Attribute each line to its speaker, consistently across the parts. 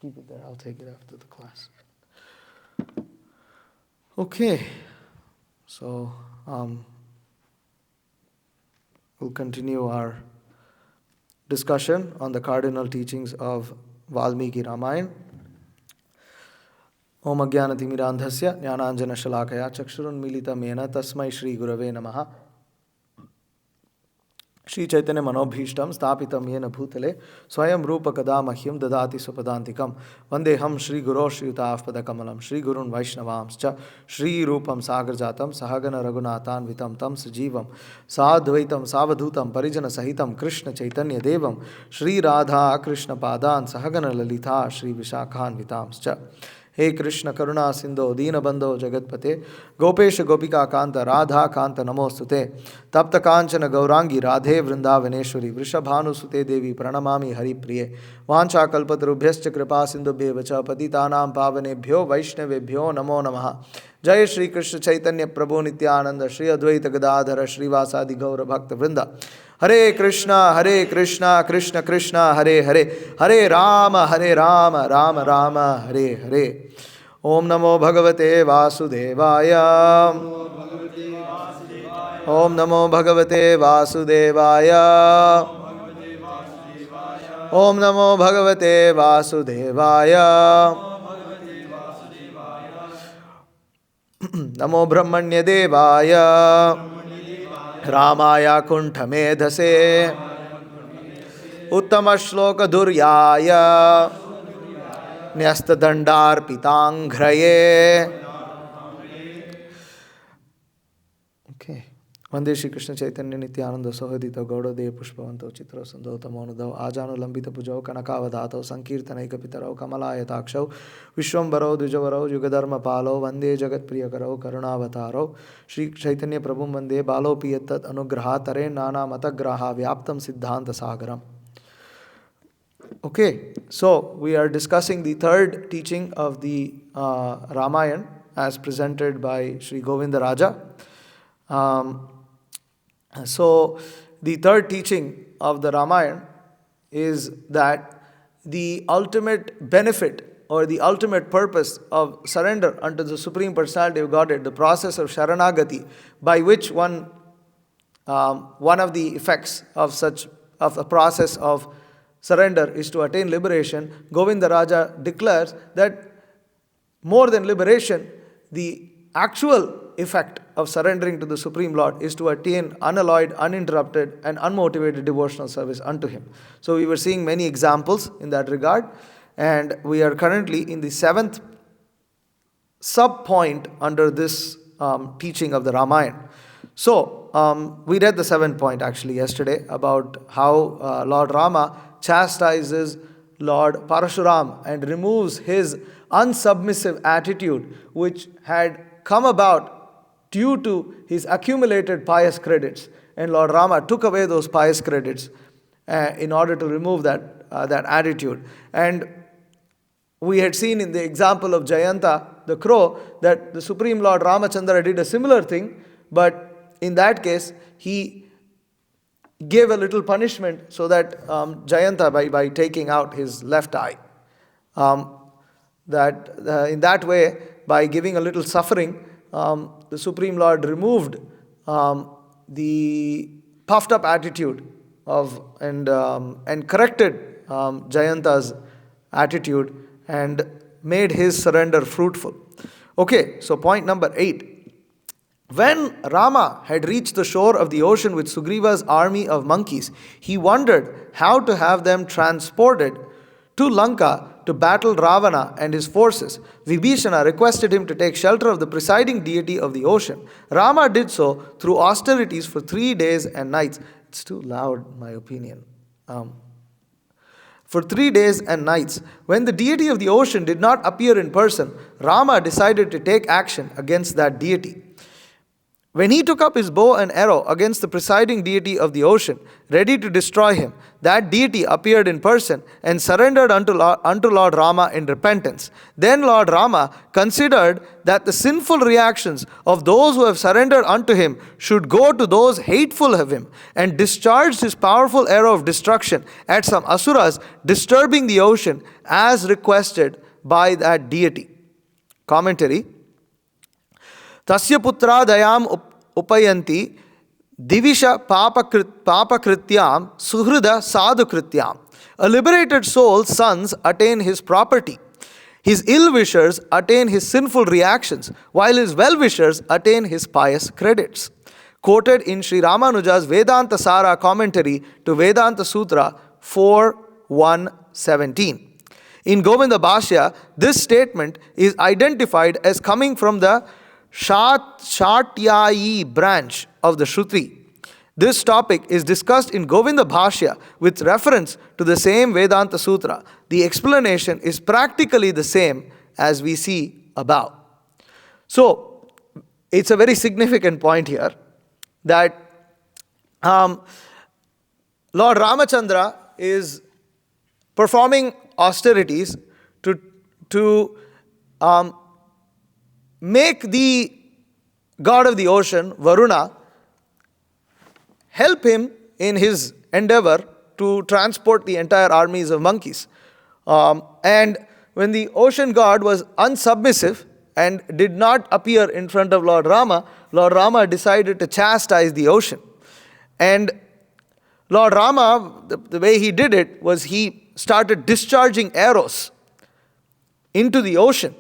Speaker 1: Keep it there. I'll take it after the class. Okay. So we'll continue our discussion on the cardinal teachings of Valmiki Ramayana. Om Ajnanatimidandhasya Jnananjana Shalakaya Chakshurunmilitam Yena Tasmai Shri Gurave Namaha Shri Chaitanya Manobhishtam Stapitam Yena Bhutale Swayam Rupa Kada Mahyam Dadati Supadantikam Vandeham Shri Guru Shri Utavpada Kamalam Shri Gurun Vaishnavamscha Shri Rupam Sagar Jatam Sahagana Raghunathan Vitam Tam Sajivam Sadvaitam Savadhutam Parijana Sahitam Krishna Chaitanya Devam Shri Radha Krishna Padan Sahagana Lalita Shri Vishakhan Vitamscha हे कृष्ण करुणा सिंधो दीनबंधो जगतपते गोपेश गोपिका कांत राधा कांत नमोस्तुते तप्त कांचन गौरांगी राधे वृंदावनेश्वरी वृषभानुसुते देवी प्रणमामि हरिप्रिये वाञ्छाकल्पतरुभ्यश्च कृपा सिंधुभ्येव च पतितानां पावनेभ्यो वैष्णवेभ्यो नमो नमः जय श्री कृष्ण चैतन्य प्रभु नित्यानंद श्री अद्वैत गदाधर श्रीवासादि गौर भक्त वृंद हरे कृष्णा कृष्ण कृष्ण हरे हरे हरे राम राम राम हरे हरे ओम नमो भगवते वासुदेवाय ओम नमो भगवते वासुदेवाय ओम नमो भगवते वासुदेवाय नमो ब्रह्मण्य देवाय रामाय कुंठमेधसे उत्तम श्लोक दुर्याय न्यस्तदंडार्पितांघ्रये Okay. Vande Shri Krishna Chaitanya Nityananda Sohadita Gaudadev Pushpavanto Chitra Sandhota Monadao Ajanu Lambita Pujao Kanakavadato Sankirtanaika Pitarao Kamalayatakshav Vishwambarao Dvijavarao Yugadharma Palo Vande Jagat Priyakarao Karunavatarao Shri Chaitanya Prabhum Vande Balo Piyatat Anugrahatare Nana Matagraha Vyaptam Siddhanta Sagaram. Okay, so we are discussing the third teaching of the Ramayana as presented by Sri Govinda Raja. So the third teaching of the Ramayana is that the ultimate benefit or the ultimate purpose of surrender unto the Supreme Personality of Godhead, the process of Sharanagati, by which one of the effects of a process of surrender is to attain liberation. Govinda Raja declares that more than liberation, the actual effect of surrendering to the Supreme Lord is to attain unalloyed, uninterrupted, and unmotivated devotional service unto Him. So we were seeing many examples in that regard, and we are currently in the seventh sub-point under this teaching of the Ramayana. So we read the seventh point actually yesterday about how Lord Rama chastises Lord Parashuram and removes his unsubmissive attitude which had come about due to his accumulated pious credits. And Lord Rama took away those pious credits in order to remove that attitude. And we had seen in the example of Jayanta, the crow, that the Supreme Lord Ramachandra did a similar thing, but in that case, he gave a little punishment so that Jayanta, by taking out his left eye, in that way, by giving a little suffering, the Supreme Lord removed the puffed up attitude and corrected Jayanta's attitude and made his surrender fruitful. Okay, so point number 8. When Rama had reached the shore of the ocean with Sugriva's army of monkeys, he wondered how to have them transported to Lanka to battle Ravana and his forces. Vibhishana requested him to take shelter of the presiding deity of the ocean. Rama did so through austerities for 3 days and nights. It's too loud, in my opinion. For 3 days and nights, when the deity of the ocean did not appear in person, Rama decided to take action against that deity. When he took up his bow and arrow against the presiding deity of the ocean, ready to destroy him, that deity appeared in person and surrendered unto Lord Rama in repentance. Then Lord Rama considered that the sinful reactions of those who have surrendered unto him should go to those hateful of him, and discharged his powerful arrow of destruction at some asuras disturbing the ocean as requested by that deity. Commentary. Tasya putra dayam upayanti divisha papakrityam suhrida sadhukrityam. A liberated soul's sons attain his property. His ill-wishers attain his sinful reactions, while his well-wishers attain his pious credits. Quoted in Sri Ramanuja's Vedanta Sara commentary to Vedanta Sutra 4.1.17. In Govinda Bhashya, this statement is identified as coming from the Shatyayi branch of the Shruti. This topic is discussed in Govinda Bhashya with reference to the same Vedanta Sutra. The explanation is practically the same as we see above. So, it's a very significant point here that Lord Ramachandra is performing austerities to make the god of the ocean, Varuna, help him in his endeavor to transport the entire armies of monkeys. And when the ocean god was unsubmissive and did not appear in front of Lord Rama decided to chastise the ocean. And Lord Rama, the way he did it was he started discharging arrows into the ocean.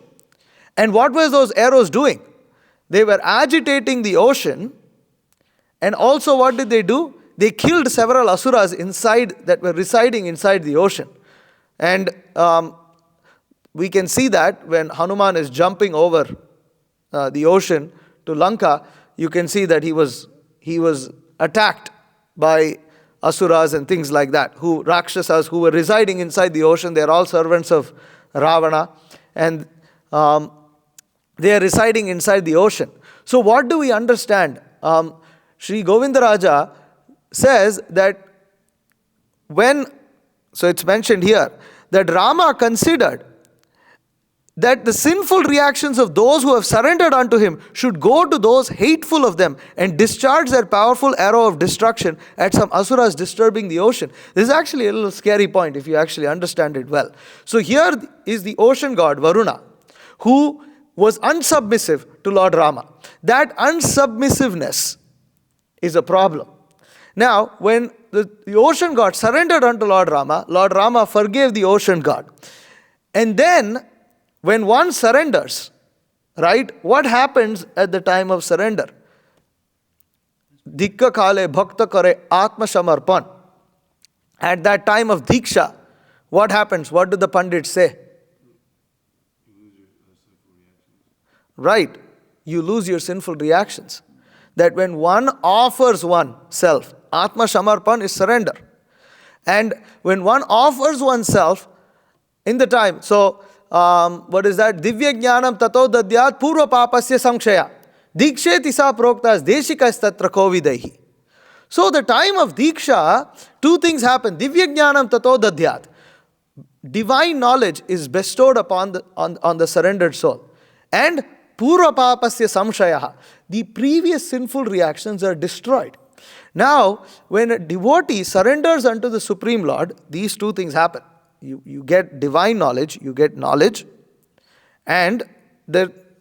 Speaker 1: And what were those arrows doing? They were agitating the ocean. And also what did they do? They killed several asuras inside that were residing inside the ocean. And we can see that when Hanuman is jumping over the ocean to Lanka, you can see that he was attacked by asuras and things like that, Rakshasas who were residing inside the ocean. They are all servants of Ravana, and they are residing inside the ocean. So what do we understand? Sri Govindaraja says that so it's mentioned here, that Rama considered that the sinful reactions of those who have surrendered unto him should go to those hateful of them and discharge their powerful arrow of destruction at some asuras disturbing the ocean. This is actually a little scary point if you actually understand it well. So here is the ocean god Varuna, who was unsubmissive to Lord Rama. That unsubmissiveness is a problem. Now, when the ocean god surrendered unto Lord Rama forgave the ocean god. And then, when one surrenders, right, what happens at the time of surrender? Dikka kale bhakta kare atma samarpan. At that time of diksha, what happens? What do the pandits say? Right, you lose your sinful reactions. That when one offers oneself, atma samarpan is surrender. And when one offers oneself in the time, so what is that? Divya jnanam tato dadyat purva papasya samkshaya. Diksheti sa proktas deshikas tatra kovidaihi. So the time of Diksha, two things happen. Divya jnanam tato dadyat. Divine knowledge is bestowed upon on the surrendered soul. And purva papasya samshaya. The previous sinful reactions are destroyed. Now, when a devotee surrenders unto the Supreme Lord, these two things happen. You get divine knowledge, you get knowledge, and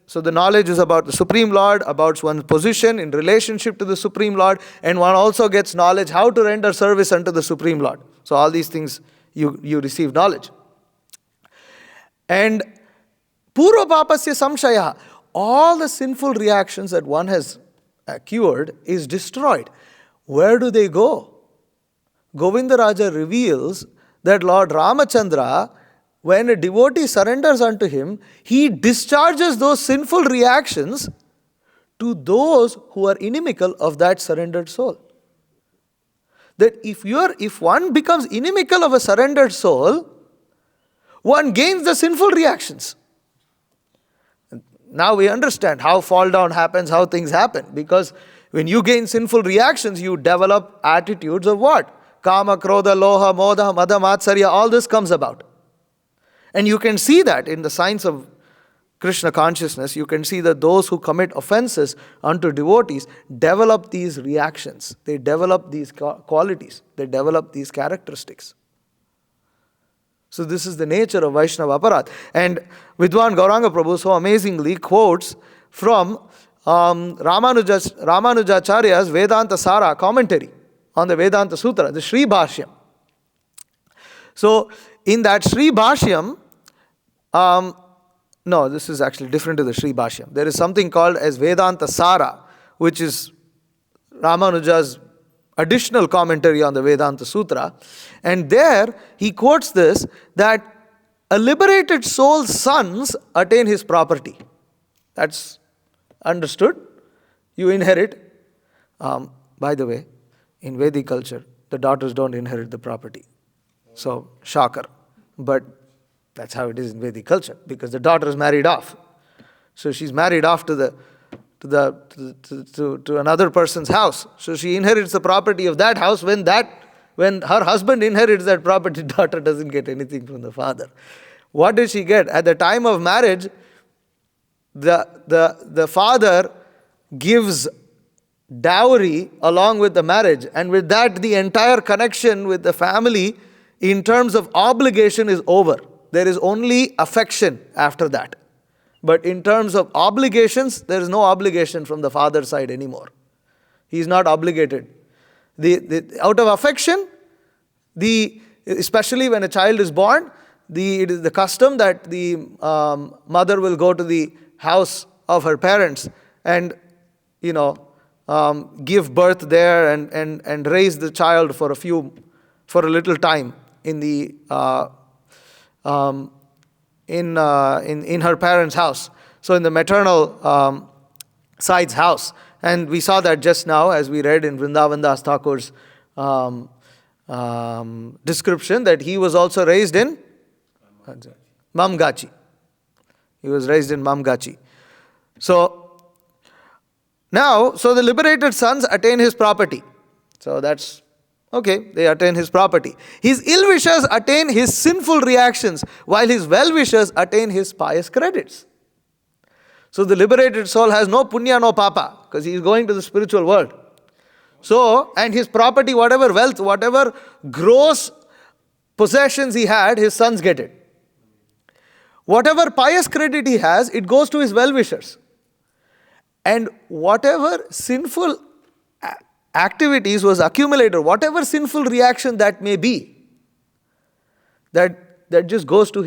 Speaker 1: so the knowledge is about the Supreme Lord, about one's position in relationship to the Supreme Lord, and one also gets knowledge how to render service unto the Supreme Lord. So all these things you receive knowledge. And purva papasya samshaya, all the sinful reactions that one has cured is destroyed. Where do they go? Govindaraja reveals that Lord Ramachandra, when a devotee surrenders unto him, he discharges those sinful reactions to those who are inimical of that surrendered soul. That if one becomes inimical of a surrendered soul, one gains the sinful reactions. now we understand how fall down happens, how things happen. Because when you gain sinful reactions, you develop attitudes of what? Kama, Krodha, Loha, Modha, Mada, Matsarya, all this comes about. And you can see that in the science of Krishna consciousness. You can see that those who commit offenses unto devotees develop these reactions. They develop these qualities. They develop these characteristics. So this is the nature of Vaishnava aparat. And Vidwan Gauranga Prabhu so amazingly quotes from Ramanujacharya's Vedanta Sara commentary on the Vedanta Sutra, the Sri Bhashyam. So in that Sri Bhashyam, no, this is actually different to the Sri Bhashyam. There is something called as Vedanta Sara, which is Ramanuja's additional commentary on the Vedanta Sutra. And there he quotes this, that a liberated soul's sons attain his property. That's understood. You inherit. By the way, in Vedic culture, the daughters don't inherit the property. So, shocker. But that's how it is in Vedic culture, because the daughter is married off. So she's married off to another person's house. So she inherits the property of that house. When her husband inherits that property, daughter doesn't get anything from the father. What does she get? At the time of marriage, the father gives dowry along with the marriage, and with that the entire connection with the family in terms of obligation is over. There is only affection after that. But in terms of obligations, there is no obligation from the father's side anymore. He is not obligated. Out of affection, especially when a child is born, it is the custom that the mother will go to the house of her parents and give birth there and raise the child for a little time in the in her parents' house. So in the maternal side's house. And we saw that just now as we read in Vrindavan Das Thakur's description, that he was also raised in Mamgachi. He was raised in Mamgachi. So the liberated sons attain his property. So that's okay, they attain his property. His ill-wishers attain his sinful reactions, while his well-wishers attain his pious credits. So the liberated soul has no punya, no papa, because he is going to the spiritual world. So, and his property, whatever wealth, whatever gross possessions he had, his sons get it. Whatever pious credit he has, it goes to his well-wishers. And whatever sinful activities was accumulated, whatever sinful reaction that may be, that just goes to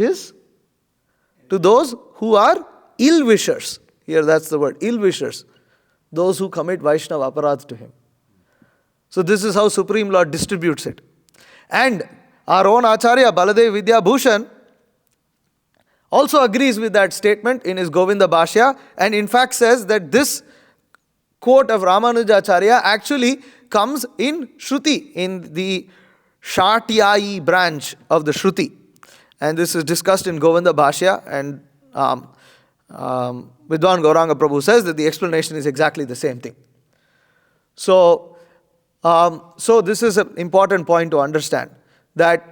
Speaker 1: those who are ill-wishers. Here that's the word, ill-wishers. Those who commit Vaishnava aparadh to him. So this is how Supreme Lord distributes it. And our own Acharya Baladev Vidya Bhushan also agrees with that statement in his Govinda Bhashya, and in fact says that this quote of Ramanujacharya actually comes in Shruti, in the Shatyayi branch of the Shruti. And this is discussed in Govinda Bhashya, and Vidwan Gauranga Prabhu says that the explanation is exactly the same thing. So this is an important point to understand, that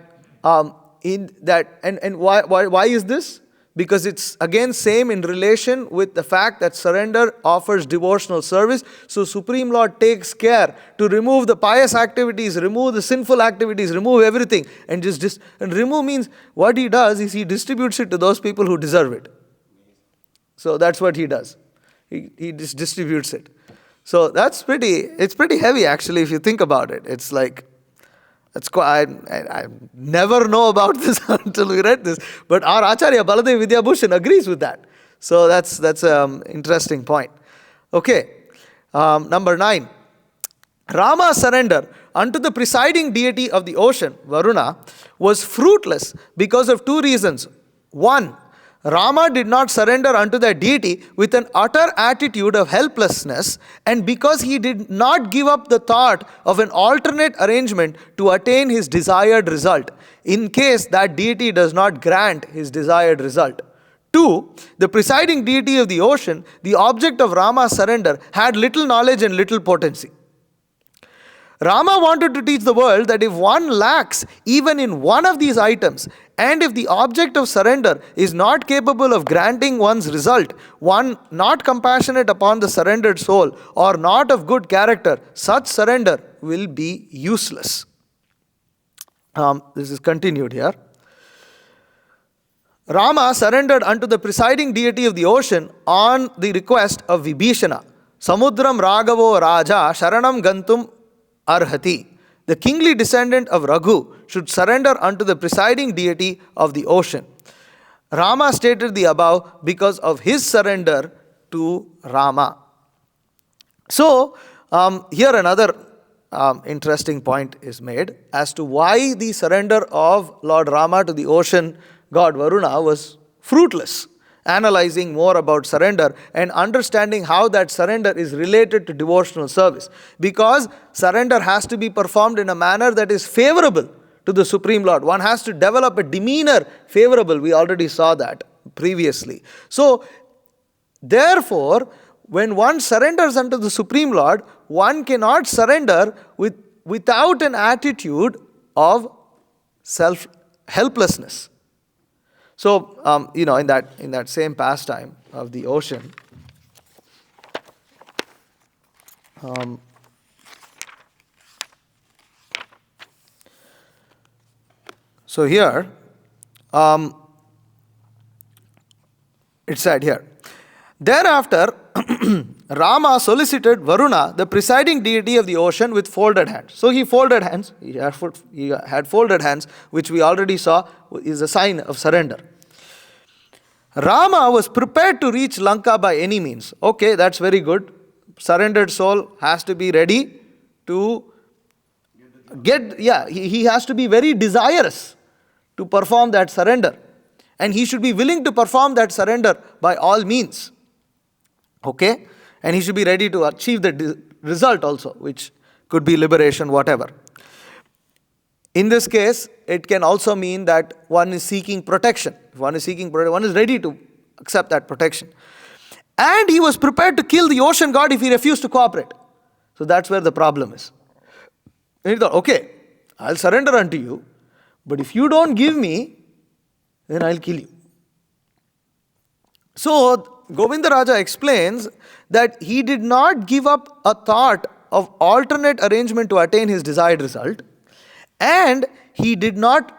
Speaker 1: why is this? Because it's again same in relation with the fact that surrender offers devotional service. So Supreme Lord takes care to remove the pious activities, remove the sinful activities, remove everything. And and remove means what he does is he distributes it to those people who deserve it. So that's what he does. He just distributes it. So it's pretty heavy actually if you think about it. It's like, I never know about this until we read this. But our Acharya Baladev Vidya Bhushan agrees with that. So that's an interesting point. Okay, number 9. Rama's surrender unto the presiding deity of the ocean, Varuna, was fruitless because of 2 reasons. 1, Rama did not surrender unto that deity with an utter attitude of helplessness, and because he did not give up the thought of an alternate arrangement to attain his desired result, in case that deity does not grant his desired result. 2. The presiding deity of the ocean, the object of Rama's surrender, had little knowledge and little potency. Rama wanted to teach the world that if one lacks even in one of these items, and if the object of surrender is not capable of granting one's result, one not compassionate upon the surrendered soul, or not of good character, such surrender will be useless. This is continued here. Rama surrendered unto the presiding deity of the ocean on the request of Vibhishana. Samudram Raghavo Raja Sharanam Gantum Arhati. The kingly descendant of Raghu should surrender unto the presiding deity of the ocean. Rama stated the above because of his surrender to Rama. So, here another interesting point is made as to why the surrender of Lord Rama to the ocean god Varuna was fruitless. Analyzing more about surrender and understanding how that surrender is related to devotional service. Because surrender has to be performed in a manner that is favorable to the Supreme Lord. One has to develop a demeanor favorable. We already saw that previously. So, therefore, when one surrenders unto the Supreme Lord, one cannot surrender without an attitude of self-helplessness. So, in that same pastime of the ocean, so here, it said here, thereafter, Rama solicited Varuna, the presiding deity of the ocean, with folded hands. So he folded hands, he had folded hands, which we already saw is a sign of surrender. Rama was prepared to reach Lanka by any means. Okay, that's very good. Surrendered soul has to be ready to he has to be very desirous to perform that surrender. And he should be willing to perform that surrender by all means. Okay? And he should be ready to achieve the result also, which could be liberation, whatever. In this case, it can also mean that one is seeking protection. If one is seeking protection, one is ready to accept that protection. And he was prepared to kill the ocean god if he refused to cooperate. So that's where the problem is. And he thought, okay, I'll surrender unto you, but if you don't give me, then I'll kill you. So, Govinda Raja explains that he did not give up a thought of alternate arrangement to attain his desired result, and he did not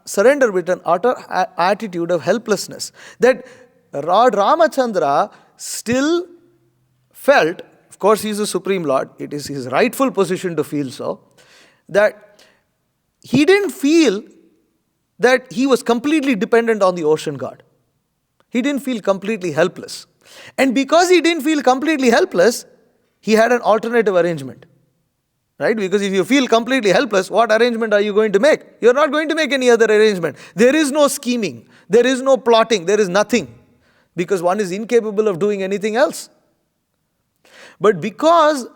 Speaker 1: surrender with an utter attitude of helplessness. That Lord Ramachandra still felt, of course he is the Supreme Lord, it is his rightful position to feel so, that he didn't feel that he was completely dependent on the ocean god. He didn't feel completely helpless. And because he didn't feel completely helpless, he had an alternative arrangement. Right? Because if you feel completely helpless, what arrangement are you going to make? You're not going to make any other arrangement. There is no scheming. There is no plotting. There is nothing. Because one is incapable of doing anything else. But because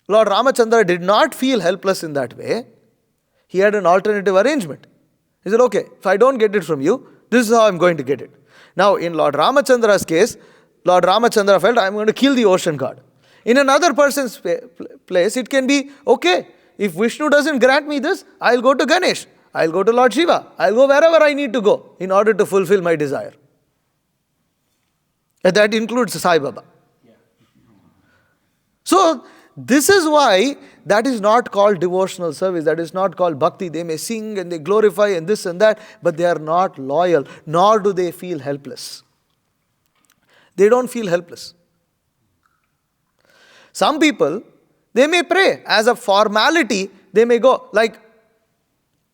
Speaker 1: Lord Ramachandra did not feel helpless in that way, he had an alternative arrangement. He said, okay, if I don't get it from you, this is how I'm going to get it. Now, in Lord Ramachandra's case, Lord Ramachandra felt, I'm going to kill the ocean god. In another person's place, it can be, okay, if Vishnu doesn't grant me this, I'll go to Ganesh, I'll go to Lord Shiva, I'll go wherever I need to go in order to fulfill my desire. And that includes Sai Baba. So, this is why that is not called devotional service, that is not called bhakti. They may sing and they glorify and this and that, but they are not loyal, nor do they feel helpless. They don't feel helpless. Some people, they may pray as a formality, they may go like,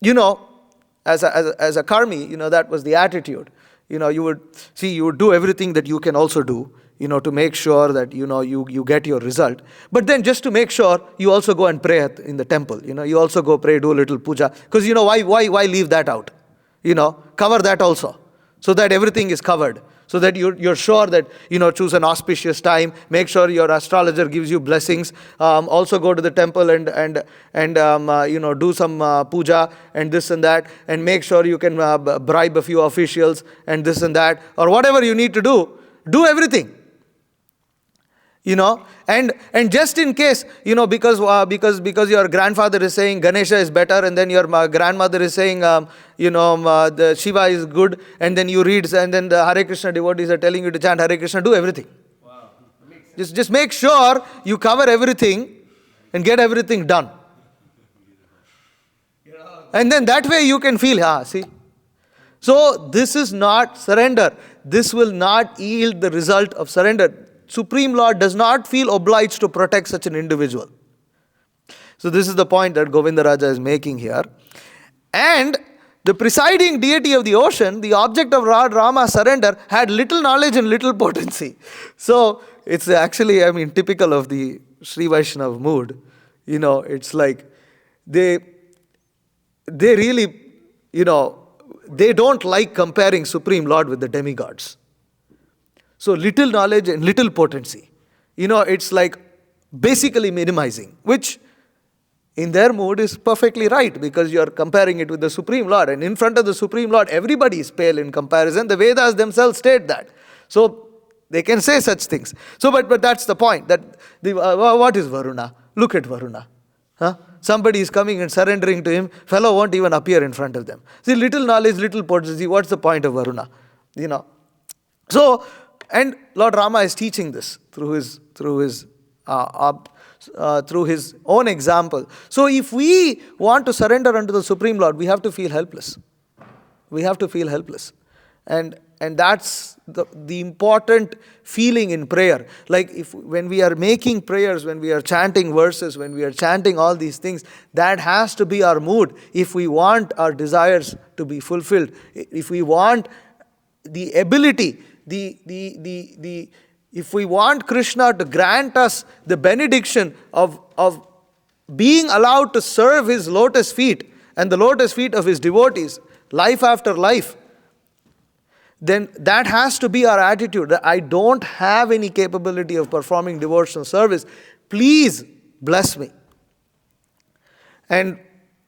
Speaker 1: as a karmi, that was the attitude. You would do everything that you can also do, to make sure that, you get your result. But then just to make sure, you also go and pray in the temple. You also go pray, do a little puja. Because, why leave that out? Cover that also. so that everything is covered. So that you're sure that, choose an auspicious time. Make sure your astrologer gives you blessings. Also go to the temple and do some puja and this and that. And make sure you can bribe a few officials and this and that. Or whatever you need to do. Do everything. And just in case, because your grandfather is saying Ganesha is better, and then your grandmother is saying, the Shiva is good, and then you read, and then the Hare Krishna devotees are telling you to chant Hare Krishna, do everything. Wow. Just make sure you cover everything and get everything done. And then that way you can feel, see. So this is not surrender. This will not yield the result of surrender. Supreme Lord does not feel obliged to protect such an individual. So this is the point that Govindaraja is making here. And the presiding deity of the ocean, the object of Lord Rama's surrender, had little knowledge and little potency. So it's actually, typical of the Sri Vaishnava mood. It's like they really, they don't like comparing Supreme Lord with the demigods. So little knowledge and little potency. It's like basically minimizing, which in their mood is perfectly right, because you're comparing it with the Supreme Lord. And in front of the Supreme Lord, everybody is pale in comparison. The Vedas themselves state that. So they can say such things. So, but that's the point. That what is Varuna? Look at Varuna. Somebody is coming and surrendering to him. Fellow won't even appear in front of them. See, little knowledge, little potency. What's the point of Varuna? So, and Lord Rama is teaching this through his own example. So if we want to surrender unto the Supreme Lord, we have to feel helpless. We have to feel helpless. And that's the important feeling in prayer. Like when we are making prayers, when we are chanting verses, when we are chanting all these things, that has to be our mood. If we want our desires to be fulfilled, if we want the ability, if we want Krishna to grant us the benediction of being allowed to serve his lotus feet and the lotus feet of his devotees, life after life, then that has to be our attitude. That I don't have any capability of performing devotional service. Please bless me. And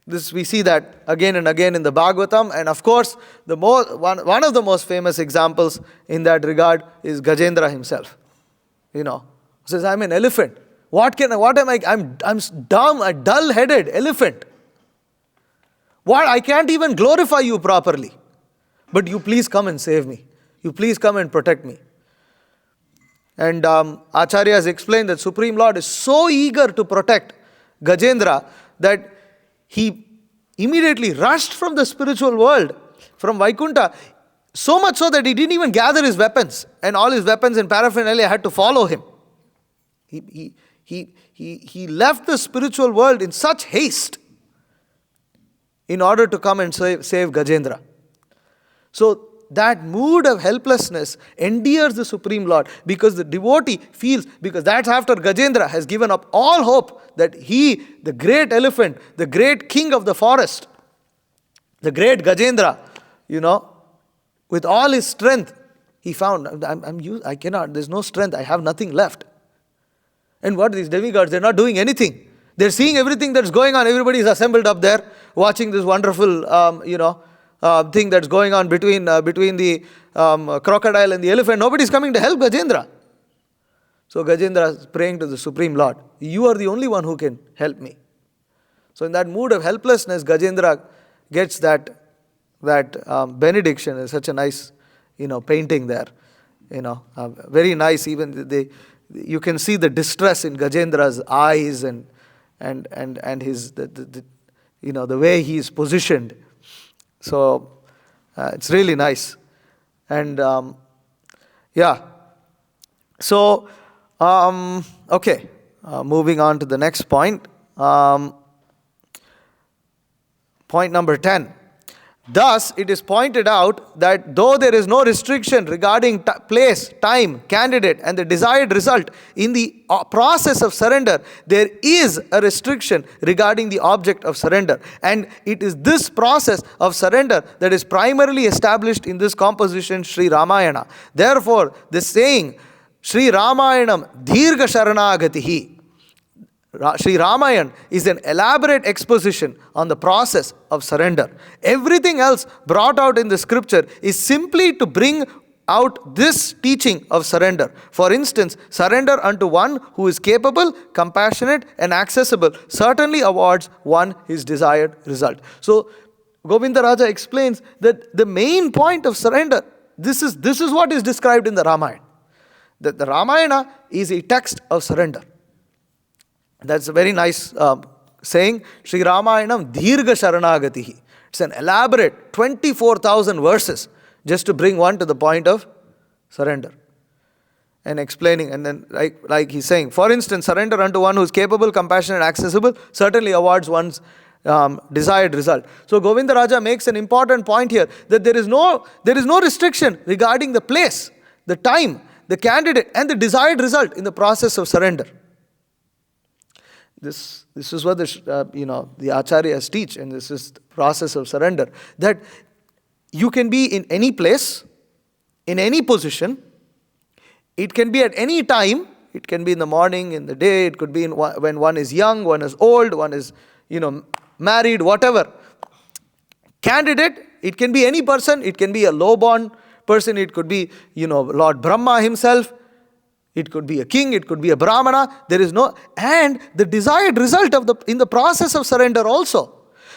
Speaker 1: this we see that again and again in the Bhagavatam, and of course one of the most famous examples in that regard is Gajendra himself. Says, I'm an elephant. What am I? I'm dumb, a dull-headed elephant. What? I can't even glorify you properly. But you please come and save me. You please come and protect me. And Acharya has explained that Supreme Lord is so eager to protect Gajendra that he immediately rushed from the spiritual world, from Vaikuntha, so much so that he didn't even gather his weapons, and all his weapons and paraphernalia had to follow him. He left the spiritual world in such haste in order to come and save Gajendra. So that mood of helplessness endears the Supreme Lord, because the devotee feels, because that's after Gajendra has given up all hope that he, the great elephant, the great king of the forest, the great Gajendra, with all his strength, he found, I cannot, there's no strength, I have nothing left. And what are these demigods? They're not doing anything. They're seeing everything that's going on. Everybody is assembled up there, watching this wonderful, thing that's going on between the crocodile and the elephant. Nobody's coming to help Gajendra. So Gajendra is praying to the Supreme Lord, you are the only one who can help me. So in that mood of helplessness, Gajendra gets that benediction. Is such a nice, painting there. Very nice. Even you can see the distress in Gajendra's eyes and his the way he is positioned. So it's really nice. And so okay, moving on to the next point. Point number 10. Thus, it is pointed out that though there is no restriction regarding place, time, candidate, and the desired result in the process of surrender, there is a restriction regarding the object of surrender. And it is this process of surrender that is primarily established in this composition, Sri Ramayana. Therefore, the saying, Sri Ramayanam Dhirga Sharanagatihi, Sri Ramayana is an elaborate exposition on the process of surrender. Everything else brought out in the scripture is simply to bring out this teaching of surrender. For instance, surrender unto one who is capable, compassionate, and accessible certainly awards one his desired result. So, Govinda Raja explains that the main point of surrender, this is what is described in the Ramayana. That the Ramayana is a text of surrender. That's a very nice saying. Sri Ramayanam Dhirga Sharanagatihi. It's an elaborate 24,000 verses just to bring one to the point of surrender. And explaining, and then like he's saying, for instance, surrender unto one who is capable, compassionate, accessible, certainly awards one's desired result. So Govinda Raja makes an important point here, that there is no restriction regarding the place, the time, the candidate, and the desired result in the process of surrender. This is what the acharyas teach, and this is the process of surrender. That you can be in any place, in any position. It can be at any time. It can be in the morning, in the day. It could be when one is young, one is old, one is married, whatever. Candidate. It can be any person. It can be a low-born person. It could be Lord Brahma himself. It could be a king, it could be a brahmana, and the desired result in the process of surrender also,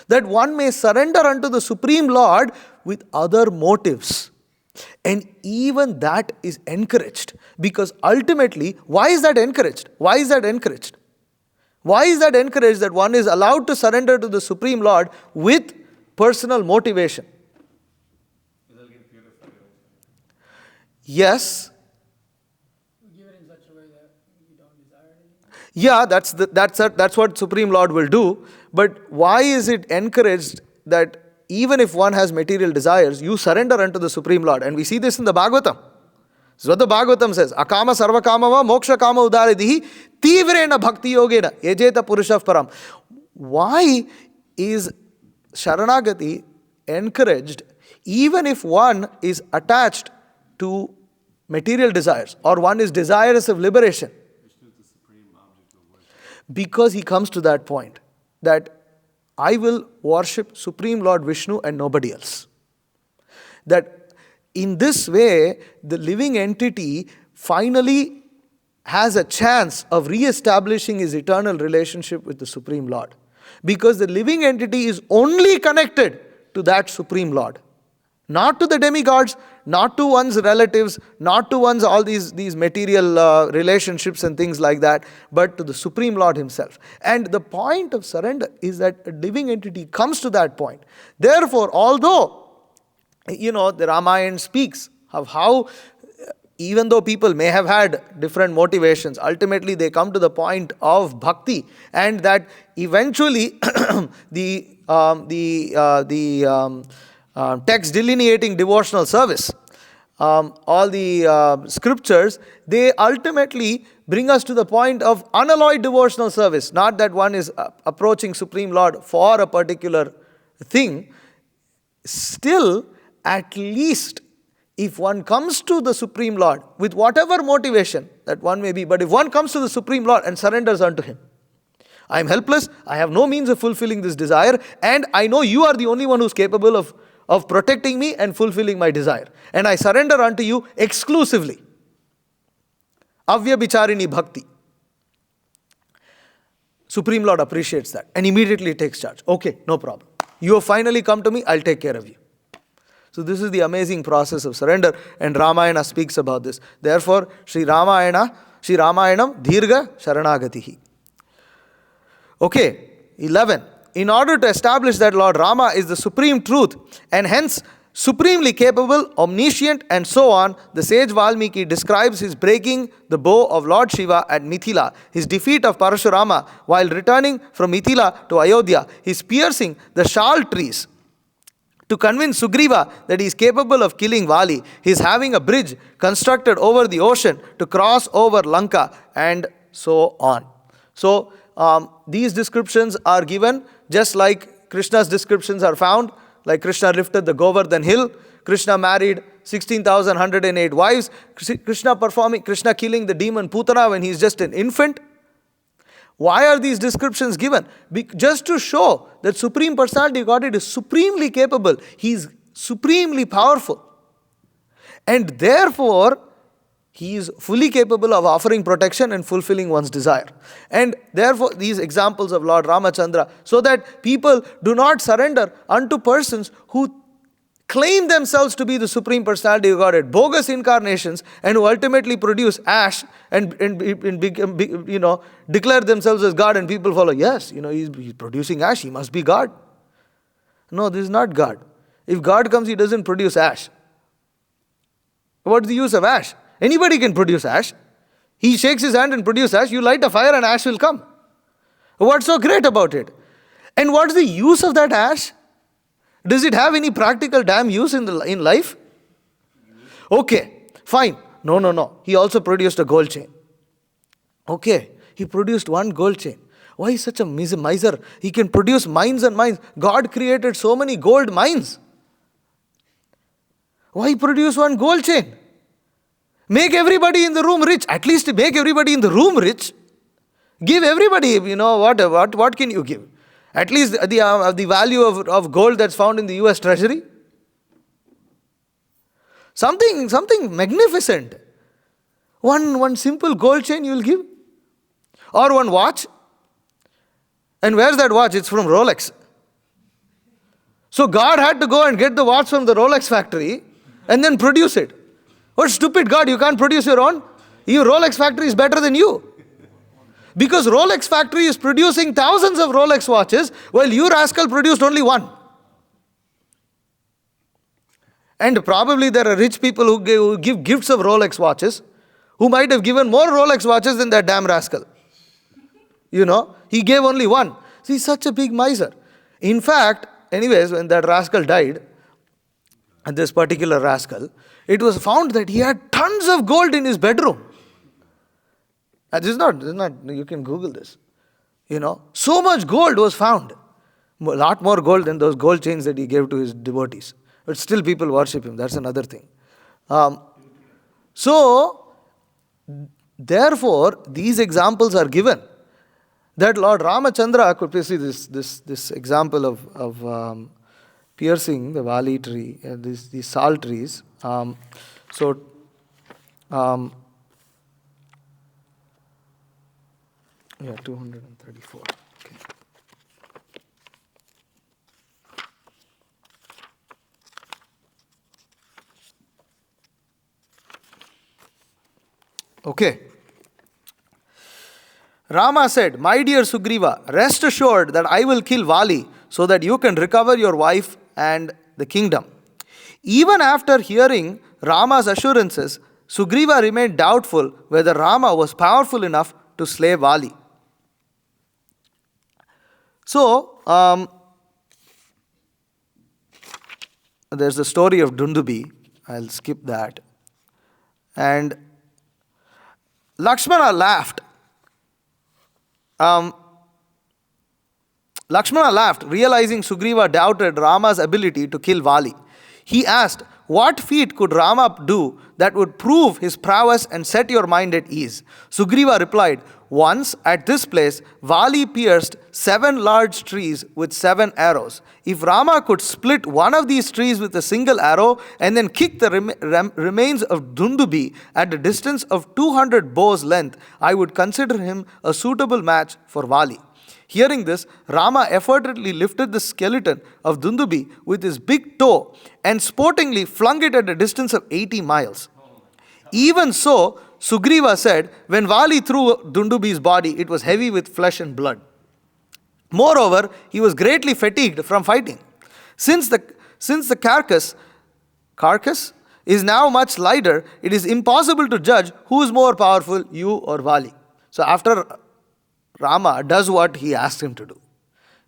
Speaker 1: that one may surrender unto the Supreme Lord with other motives. And even that is encouraged, because ultimately, why is that encouraged? Why is that encouraged that one is allowed to surrender to the Supreme Lord with personal motivation? Yes. Yeah, that's what Supreme Lord will do. But why is it encouraged that even if one has material desires, you surrender unto the Supreme Lord? And we see this in the Bhagavatam. This is what the Bhagavatam says. Akama sarva kamava moksha kama udaridihi tivrena bhakti yogena yejeta purushav param. Why is Sharanagati encouraged even if one is attached to material desires or one is desirous of liberation? Because he comes to that point that I will worship Supreme Lord Vishnu and nobody else. That in this way, the living entity finally has a chance of re-establishing his eternal relationship with the Supreme Lord. Because the living entity is only connected to that Supreme Lord. Not to the demigods, not to one's relatives, not to one's all these material relationships and things like that, but to the Supreme Lord himself. And the point of surrender is that a living entity comes to that point. Therefore, although, the Ramayana speaks of how, even though people may have had different motivations, ultimately they come to the point of bhakti, and that eventually text delineating devotional service, all the scriptures, they ultimately bring us to the point of unalloyed devotional service. Not that one is approaching Supreme Lord for a particular thing. Still, at least, if one comes to the Supreme Lord with whatever motivation that one may be, but if one comes to the Supreme Lord and surrenders unto Him, I am helpless, I have no means of fulfilling this desire, and I know you are the only one who is capable of protecting me and fulfilling my desire. And I surrender unto you exclusively. Avyabhicharini bhakti. Supreme Lord appreciates that and immediately takes charge. Okay, no problem. You have finally come to me, I'll take care of you. So this is the amazing process of surrender, and Ramayana speaks about this. Therefore, Sri Ramayana, Sri Ramayanam Dhirga Sharanagatihi. Okay, 11. In order to establish that Lord Rama is the supreme truth and hence supremely capable, omniscient, and so on, the sage Valmiki describes his breaking the bow of Lord Shiva at Mithila, his defeat of Parashurama while returning from Mithila to Ayodhya, his piercing the shal trees To convince Sugriva that he is capable of killing Vali, he is having a bridge constructed over the ocean to cross over Lanka, and so on. So, these descriptions are given just like Krishna's descriptions are found, like Krishna lifted the Govardhan hill, Krishna married 16,108 wives, Krishna killing the demon Putana when he is just an infant. Why are these descriptions given? Just to show that Supreme Personality of Godhead is supremely capable. He is supremely powerful. And therefore, he is fully capable of offering protection and fulfilling one's desire. And therefore, these examples of Lord Ramachandra, so that people do not surrender unto persons who claim themselves to be the Supreme Personality of Godhead, bogus incarnations, and who ultimately produce ash and declare themselves as God, and people follow, yes, he's producing ash, he must be God. No, this is not God. If God comes, he doesn't produce ash. What's the use of ash? Anybody can produce ash. He shakes his hand and produces ash, you light a fire and ash will come. What's so great about it? And what's the use of that ash? Does it have any practical damn use in life? Okay, fine. No. He also produced a gold chain. Okay, he produced one gold chain. Why is such a miser? He can produce mines and mines. God created so many gold mines. Why produce one gold chain? Make everybody in the room rich. At least make everybody in the room rich. Give everybody, what can you give? At least the value of gold that's found in the US Treasury. Something magnificent. One simple gold chain you will give. Or one watch. And where's that watch? It's from Rolex. So God had to go and get the watch from the Rolex factory and then produce it. What stupid God, you can't produce your own? Your Rolex factory is better than you. Because Rolex factory is producing thousands of Rolex watches, while you rascal produced only one. And probably there are rich people who give gifts of Rolex watches, who might have given more Rolex watches than that damn rascal. He gave only one. So he's such a big miser. In fact, anyways, when that rascal died, this particular rascal, it was found that he had tons of gold in his bedroom. This is not, you can Google this. So much gold was found. A lot more gold than those gold chains that he gave to his devotees. But still people worship him. That's another thing. Therefore, these examples are given. That Lord Ramachandra could see this example of piercing the Vali tree, these sal trees. Yeah, 234. Okay. Rama said, "My dear Sugriva, rest assured that I will kill Vali so that you can recover your wife and the kingdom." Even after hearing Rama's assurances, Sugriva remained doubtful whether Rama was powerful enough to slay Vali. So, there's the story of Dundubi. I'll skip that. And Lakshmana laughed. Lakshmana laughed, realizing Sugriva doubted Rama's ability to kill Vali. He asked, "What feat could Rama do that would prove his prowess and set your mind at ease?" Sugriva replied, "Once at this place, Vali pierced 7 large trees with 7 arrows. If Rama could split one of these trees with a single arrow and then kick the remains of Dundubi at a distance of 200 bows length, I would consider him a suitable match for Vali." Hearing this, Rama effortlessly lifted the skeleton of Dundubi with his big toe and sportingly flung it at a distance of 80 miles. Even so, Sugriva said, when Vali threw Dundubi's body, it was heavy with flesh and blood. Moreover, he was greatly fatigued from fighting. Since the carcass is now much lighter, it is impossible to judge who is more powerful, you or Vali. So after Rama does what he asked him to do,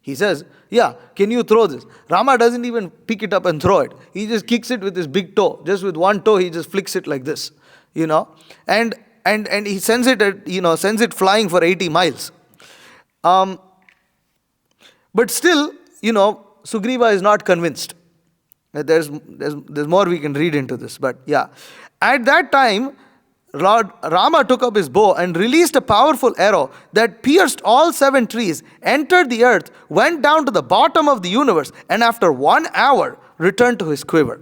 Speaker 1: He says, yeah, can you throw this? Rama doesn't even pick it up and throw it. He just kicks it with his big toe. Just with one toe, he just flicks it like this, and he sends it sends it flying for 80 miles. But still, Sugriva is not convinced. There's more we can read into this, but yeah. At that time, Lord Rama took up his bow and released a powerful arrow that pierced all 7 trees, entered the earth, went down to the bottom of the universe, and after 1 hour returned to his quiver.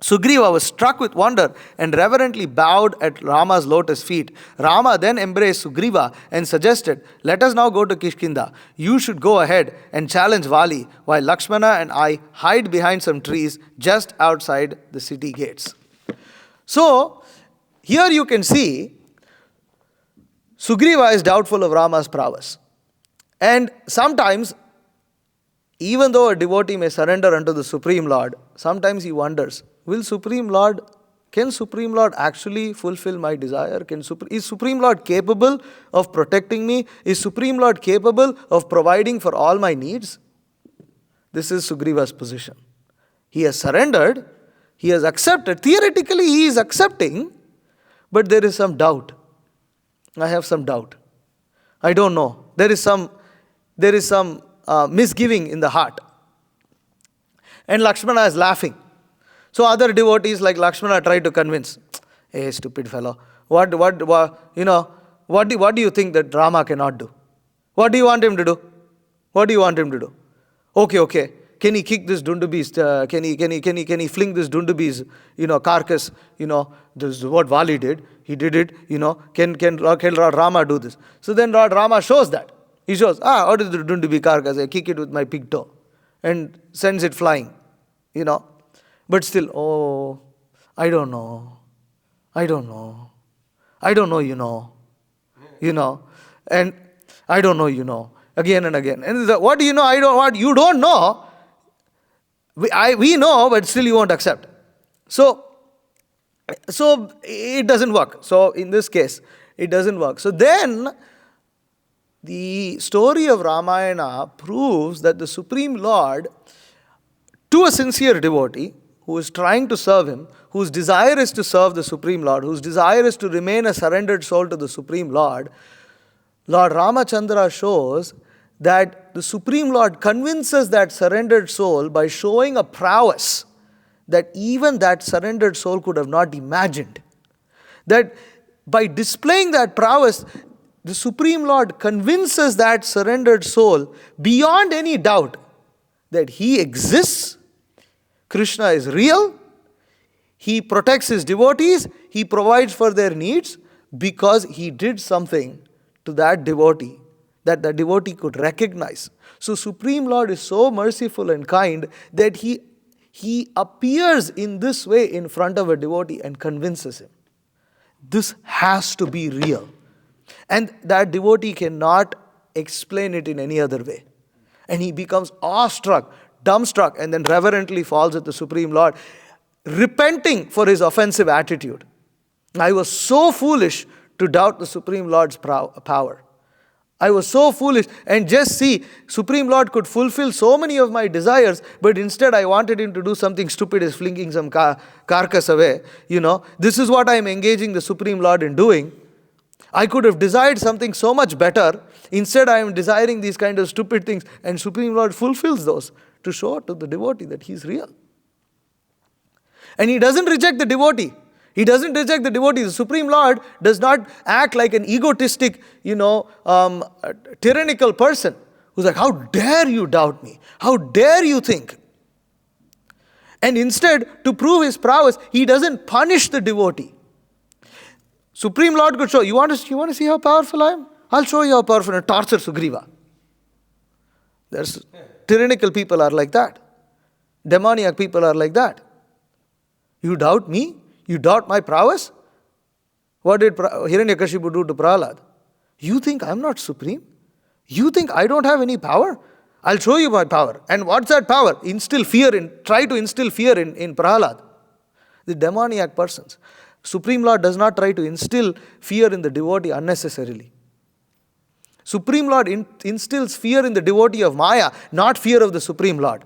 Speaker 1: Sugriva was struck with wonder and reverently bowed at Rama's lotus feet. Rama then embraced Sugriva and suggested, let us now go to Kishkinda. You should go ahead and challenge Vali, while Lakshmana and I hide behind some trees just outside the city gates. So, here you can see Sugriva is doubtful of Rama's prowess. And sometimes, even though a devotee may surrender unto the Supreme Lord, sometimes he wonders, can Supreme Lord actually fulfill my desire? Is Supreme Lord capable of protecting me? Is Supreme Lord capable of providing for all my needs? This is Sugriva's position. He has surrendered, he has accepted. Theoretically, he is accepting, but there is some doubt. I have some doubt. I don't know. There is some misgiving in the heart. And Lakshmana is laughing. So other devotees like Lakshmana try to convince, hey, stupid fellow, what do you think that Rama cannot do? What do you want him to do? What do you want him to do? Okay. Can he kick this Dundubi's? Can he fling this Dundubi's, carcass? This is what Vali did. He did it. Can Lord Rama do this? So then Lord Rama shows that. He shows, what is the Dundubi carcass? I kick it with my big toe, and sends it flying. But still, I don't know, and I don't know, again and again. And what do you know? You don't know. We know, but still you won't accept. So it doesn't work. So in this case, it doesn't work. So then, the story of Ramayana proves that the Supreme Lord, to a sincere devotee, who is trying to serve him, whose desire is to serve the Supreme Lord, whose desire is to remain a surrendered soul to the Supreme Lord, Lord Ramachandra shows that the Supreme Lord convinces that surrendered soul by showing a prowess that even that surrendered soul could have not imagined. That by displaying that prowess, the Supreme Lord convinces that surrendered soul beyond any doubt that he exists, Krishna is real, he protects his devotees, he provides for their needs, because he did something to that devotee that the devotee could recognize. So Supreme Lord is so merciful and kind that he appears in this way in front of a devotee and convinces him. This has to be real. And that devotee cannot explain it in any other way. And he becomes awestruck, dumbstruck, and then reverently falls at the Supreme Lord, repenting for his offensive attitude. I was so foolish to doubt the Supreme Lord's power. I was so foolish, and just see, Supreme Lord could fulfill so many of my desires, but instead I wanted him to do something stupid as flinging some carcass away. This is what I am engaging the Supreme Lord in doing. I could have desired something so much better. Instead, I am desiring these kind of stupid things, and Supreme Lord fulfills those to show to the devotee that he is real. And he doesn't reject the devotee. He doesn't reject the devotee. The Supreme Lord does not act like an egotistic, tyrannical person who's like, how dare you doubt me? How dare you think? And instead, to prove his prowess, he doesn't punish the devotee. Supreme Lord could show, you want to see how powerful I am? I'll show you how powerful, and torture Sugriva. There's tyrannical people are like that. Demoniac people are like that. You doubt me? You doubt my prowess? What did Hiranyakashipu do to Prahlad? You think I'm not supreme? You think I don't have any power? I'll show you my power. And what's that power? Try to instill fear in Prahlad. The demoniac persons. Supreme Lord does not try to instill fear in the devotee unnecessarily. Supreme Lord instills fear in the devotee of Maya, not fear of the Supreme Lord.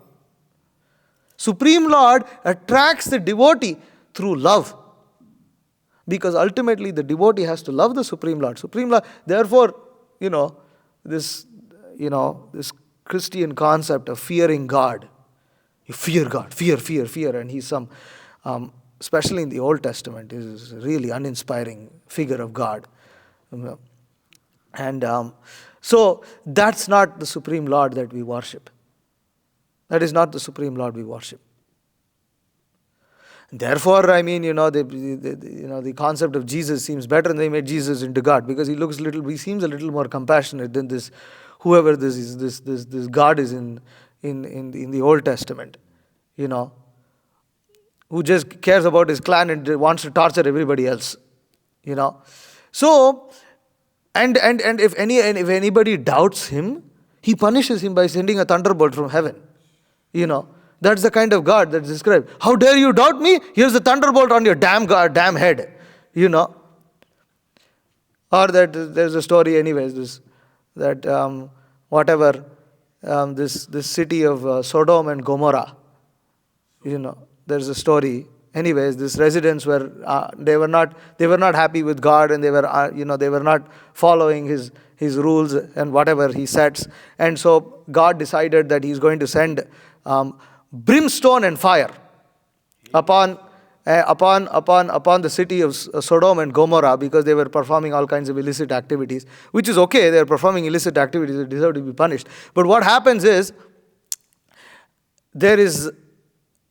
Speaker 1: Supreme Lord attracts the devotee through love. Because ultimately the devotee has to love the Supreme Lord. Supreme Lord, therefore, this Christian concept of fearing God. You fear God, fear. And he's especially in the Old Testament, is a really uninspiring figure of God. And so that's not the Supreme Lord that we worship. That is not the Supreme Lord we worship. Therefore, the concept of Jesus seems better, and they made Jesus into God because he seems a little more compassionate than whoever this God is in the Old Testament, who just cares about his clan and wants to torture everybody else, So, and if anybody doubts him, he punishes him by sending a thunderbolt from heaven, That's the kind of God that's described. How dare you doubt me? Here's the thunderbolt on your damn head. Or that there's a story anyways, this city of Sodom and Gomorrah. There's a story. Anyways, these residents were they were not happy with God, and they were not following his rules and whatever he sets. And so God decided that he's going to send brimstone and fire upon the city of Sodom and Gomorrah, because they were performing all kinds of illicit activities, which is okay. They are performing illicit activities, they deserve to be punished. But what happens is, there is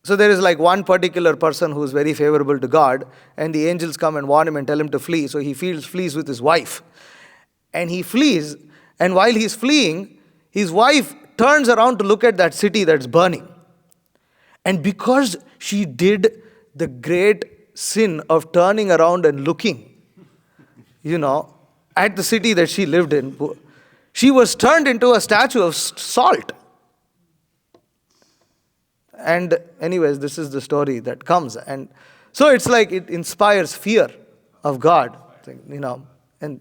Speaker 1: like one particular person who is very favorable to God, and the angels come and warn him and tell him to flee. So he flees with his wife, and he flees. And while he's fleeing, his wife turns around to look at that city that's burning. And because she did the great sin of turning around and looking, at the city that she lived in, she was turned into a statue of salt. And anyways, this is the story that comes. And so it's like it inspires fear of God, And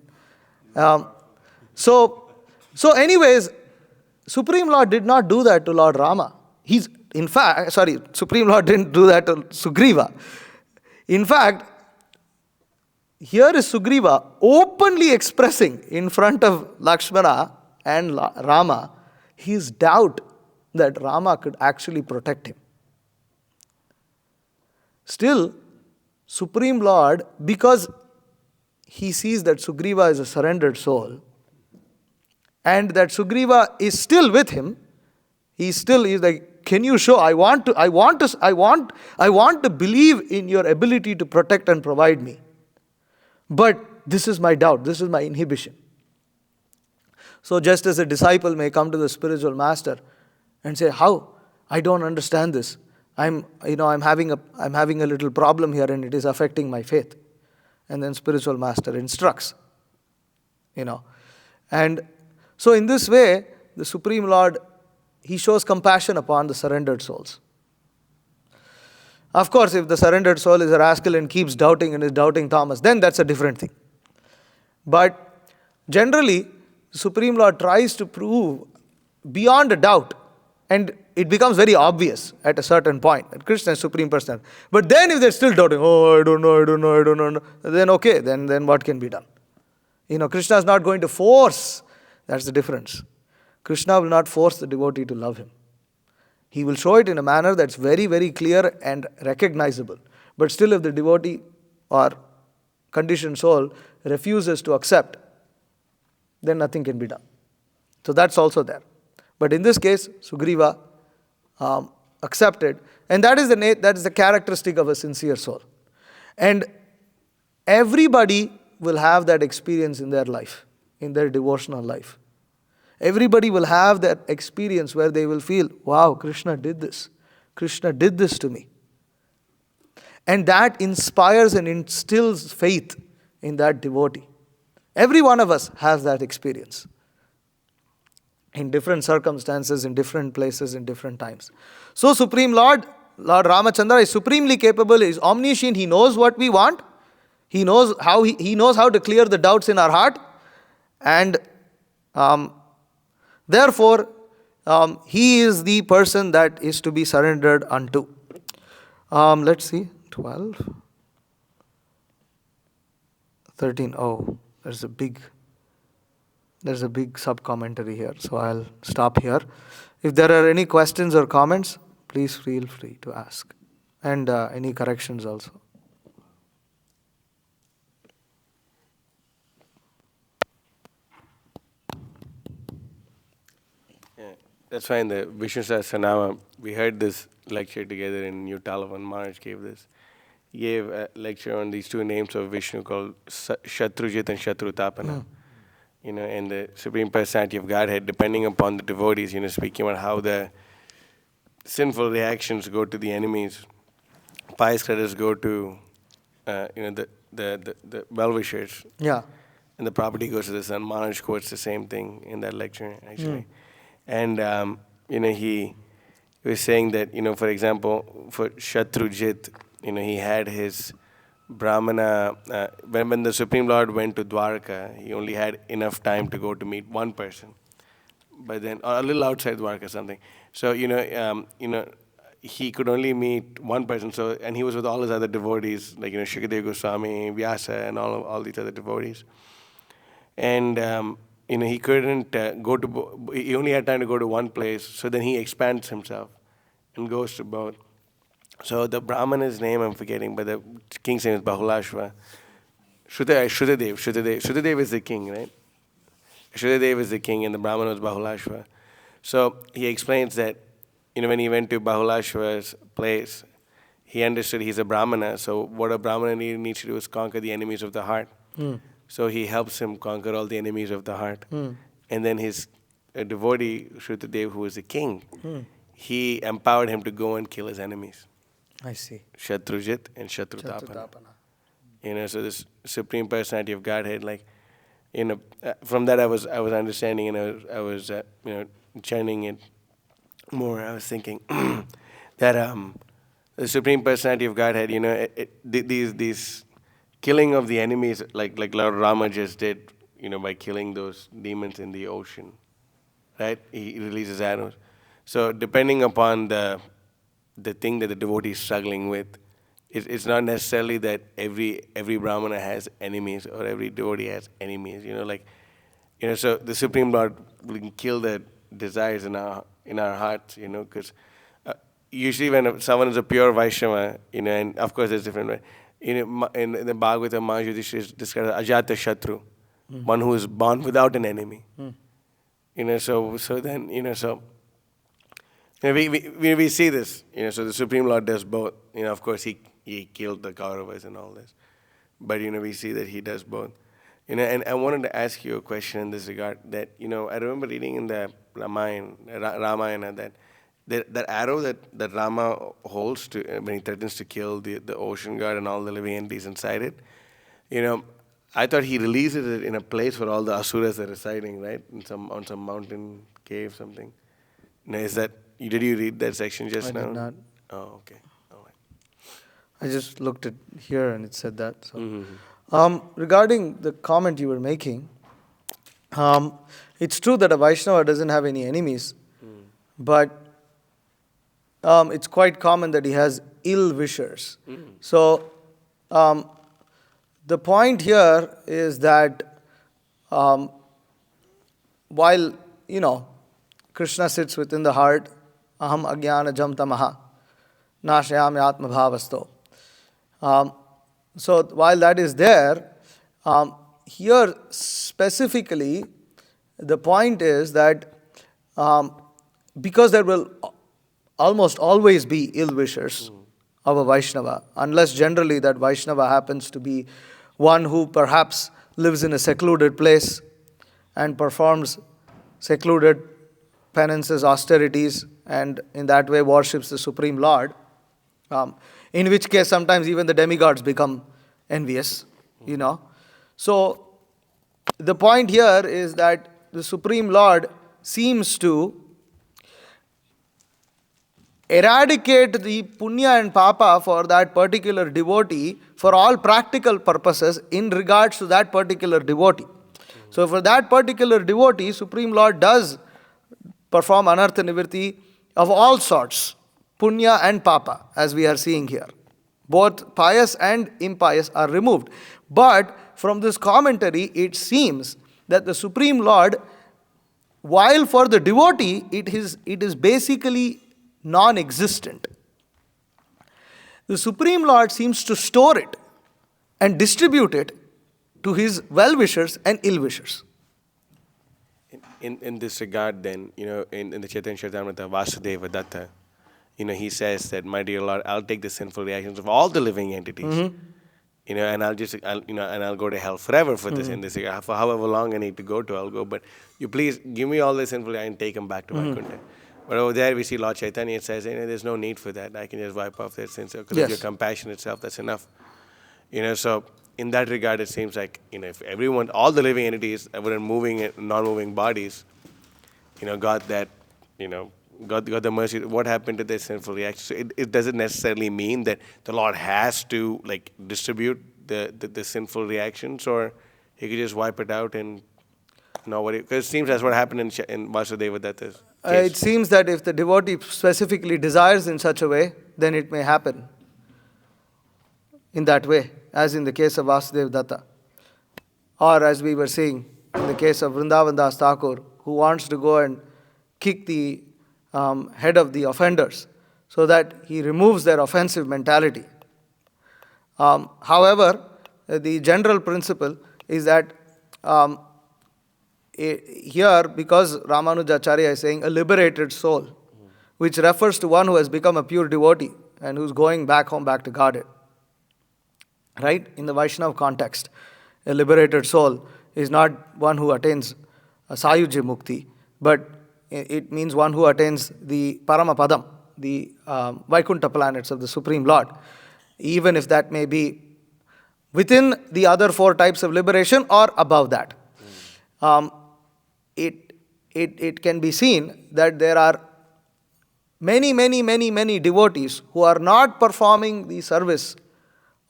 Speaker 1: so anyways, Supreme Lord did not do that to Lord Rama. Supreme Lord didn't do that to Sugriva. In fact, here is Sugriva openly expressing in front of Lakshmana and Rama his doubt that Rama could actually protect him. Still, Supreme Lord, because he sees that Sugriva is a surrendered soul, and that Sugriva is still with him, he's like, can you show? I want to believe in your ability to protect and provide me. But this is my doubt. This is my inhibition. So just as a disciple may come to the spiritual master and say, how? I don't understand this. I'm having a little problem here, and it is affecting my faith. And then spiritual master instructs. And so in this way, the Supreme Lord, he shows compassion upon the surrendered souls. Of course, if the surrendered soul is a rascal and keeps doubting and is doubting Thomas, then that's a different thing. But generally, the Supreme Lord tries to prove beyond a doubt, and it becomes very obvious at a certain point that Krishna is Supreme Personality. But then if they're still doubting, I don't know, then okay, then what can be done? Krishna is not going to force. That's the difference. Krishna will not force the devotee to love him. He will show it in a manner that's very, very clear and recognizable. But still, if the devotee or conditioned soul refuses to accept, then nothing can be done. So that's also there. But in this case, Sugriva accepted. And that is the characteristic of a sincere soul. And everybody will have that experience in their life, in their devotional life. Everybody will have that experience where they will feel, wow, Krishna did this. Krishna did this to me. And that inspires and instills faith in that devotee. Every one of us has that experience. In different circumstances, in different places, in different times. So Supreme Lord Ramachandra is supremely capable, he is omniscient, he knows what we want. He knows how to clear the doubts in our heart. And Therefore, he is the person that is to be surrendered unto. Let's see, 12, 13. Oh, there's a big sub-commentary here, so I'll stop here. If there are any questions or comments, please feel free to ask. And any corrections also.
Speaker 2: Yeah, that's fine. The Vishnu Sahasranama, we heard this lecture together in New Talavan. Maharaj gave this. He gave a lecture on these two names of Vishnu called Shatrujit and Shatrutapana. And the Supreme Personality of Godhead, depending upon the devotees, speaking about how the sinful reactions go to the enemies, pious creditors go to, the well-wishers.
Speaker 1: Yeah.
Speaker 2: And the property goes to the son. Maharaj quotes the same thing in that lecture, actually. And, he was saying that, for example, for Shatrujit, he had his Brahmana, when the Supreme Lord went to Dwarka, he only had enough time to go to meet one person. But then, or a little outside Dwarka, something. So, he could only meet one person. So, and he was with all his other devotees, like, Shukadeva Goswami, Vyasa, and all these other devotees. And, he couldn't he only had time to go to one place. So then he expands himself and goes to both. So the Brahmana's name I'm forgetting, but the king's name is Bahulashva. Shrudadev is the king, right? Shrudadev is the king, and the Brahmana was Bahulashva. So he explains that, when he went to Bahulashva's place, he understood he's a Brahmana. So what a Brahmana needs to do is conquer the enemies of the heart. So he helps him conquer all the enemies of the heart. And then his devotee, Shrudadev, who was the king, he empowered him to go and kill his enemies.
Speaker 1: I see.
Speaker 2: Shatrujit and Shatrutapana. So this Supreme Personality of Godhead, like, from that I was understanding, and I was chanting it more. I was thinking that the Supreme Personality of Godhead, these killing of the enemies, like Lord Rama just did, by killing those demons in the ocean, right? He releases arrows. So depending upon the thing that the devotee is struggling with, it's not necessarily that every Brahmana has enemies or every devotee has enemies. So the Supreme Lord will kill the desires in our hearts, because usually when someone is a pure Vaishnava, and of course there's different ways. In the Bhagavata, Maharaj is described as Ajata Shatru, one who is born without an enemy. So we see this. So the Supreme Lord does both. Of course he killed the Kauravas and all this, but we see that he does both. And I wanted to ask you a question in this regard. That I remember reading in the Ramayana that arrow that Rama holds to when he threatens to kill the ocean god and all the living entities inside it, I thought he releases it in a place where all the asuras are residing, right? On some mountain cave, something. Did you read that section just now?
Speaker 1: I did not.
Speaker 2: Oh, okay. All right.
Speaker 1: I just looked at here and it said that. So, regarding the comment you were making, it's true that a Vaishnava doesn't have any enemies, but it's quite common that he has ill wishers. So, the point here is that while, Krishna sits within the heart, aham ajnana jam tamaha, nashayami atma bhavasto. So while that is there, here specifically, the point is that because there will almost always be ill wishers of a Vaishnava, unless generally that Vaishnava happens to be one who perhaps lives in a secluded place and performs secluded penances, austerities, and in that way worships the Supreme Lord, in which case sometimes even the demigods become envious, So the point here is that the Supreme Lord seems to eradicate the punya and papa for that particular devotee for all practical purposes in regards to that particular devotee. So for that particular devotee, Supreme Lord does perform anartha nivritti of all sorts, punya and papa, as we are seeing here. Both pious and impious are removed. But from this commentary, it seems that the Supreme Lord, while for the devotee, it is basically non-existent. The Supreme Lord seems to store it and distribute it to his well-wishers and ill-wishers.
Speaker 2: In this regard, then, in the Chaitanya Charitamrita, Vasudeva Datta, he says that, my dear Lord, I'll take the sinful reactions of all the living entities, and I'll go to hell forever for this, in this regard. For however long I need to go to, I'll go. But you please give me all the sinful reactions and take them back to Vaikuntha. But over there we see Lord Chaitanya, it says, there's no need for that. I can just wipe off their sins because of your compassion itself. That's enough. So in that regard, it seems like, if everyone, all the living entities, were in moving and non-moving bodies, got that, got the mercy. What happened to their sinful reactions? So it doesn't necessarily mean that the Lord has to distribute the sinful reactions, or he could just wipe it out and because it seems that's what happened in Vasudeva Datta's case.
Speaker 1: It seems that if the devotee specifically desires in such a way, then it may happen in that way, as in the case of Vasudeva Datta. Or as we were saying, in the case of Vrindavan Das Thakur, who wants to go and kick the head of the offenders so that he removes their offensive mentality. However, the general principle is that here, because Ramanujacharya is saying a liberated soul, which refers to one who has become a pure devotee and who's going back home, back to Godhead. Right? In the Vaishnava context, a liberated soul is not one who attains a Sayujya Mukti, but it means one who attains the Paramapadam, the Vaikuntha planets of the Supreme Lord, even if that may be within the other four types of liberation or above that. It can be seen that there are many devotees who are not performing the service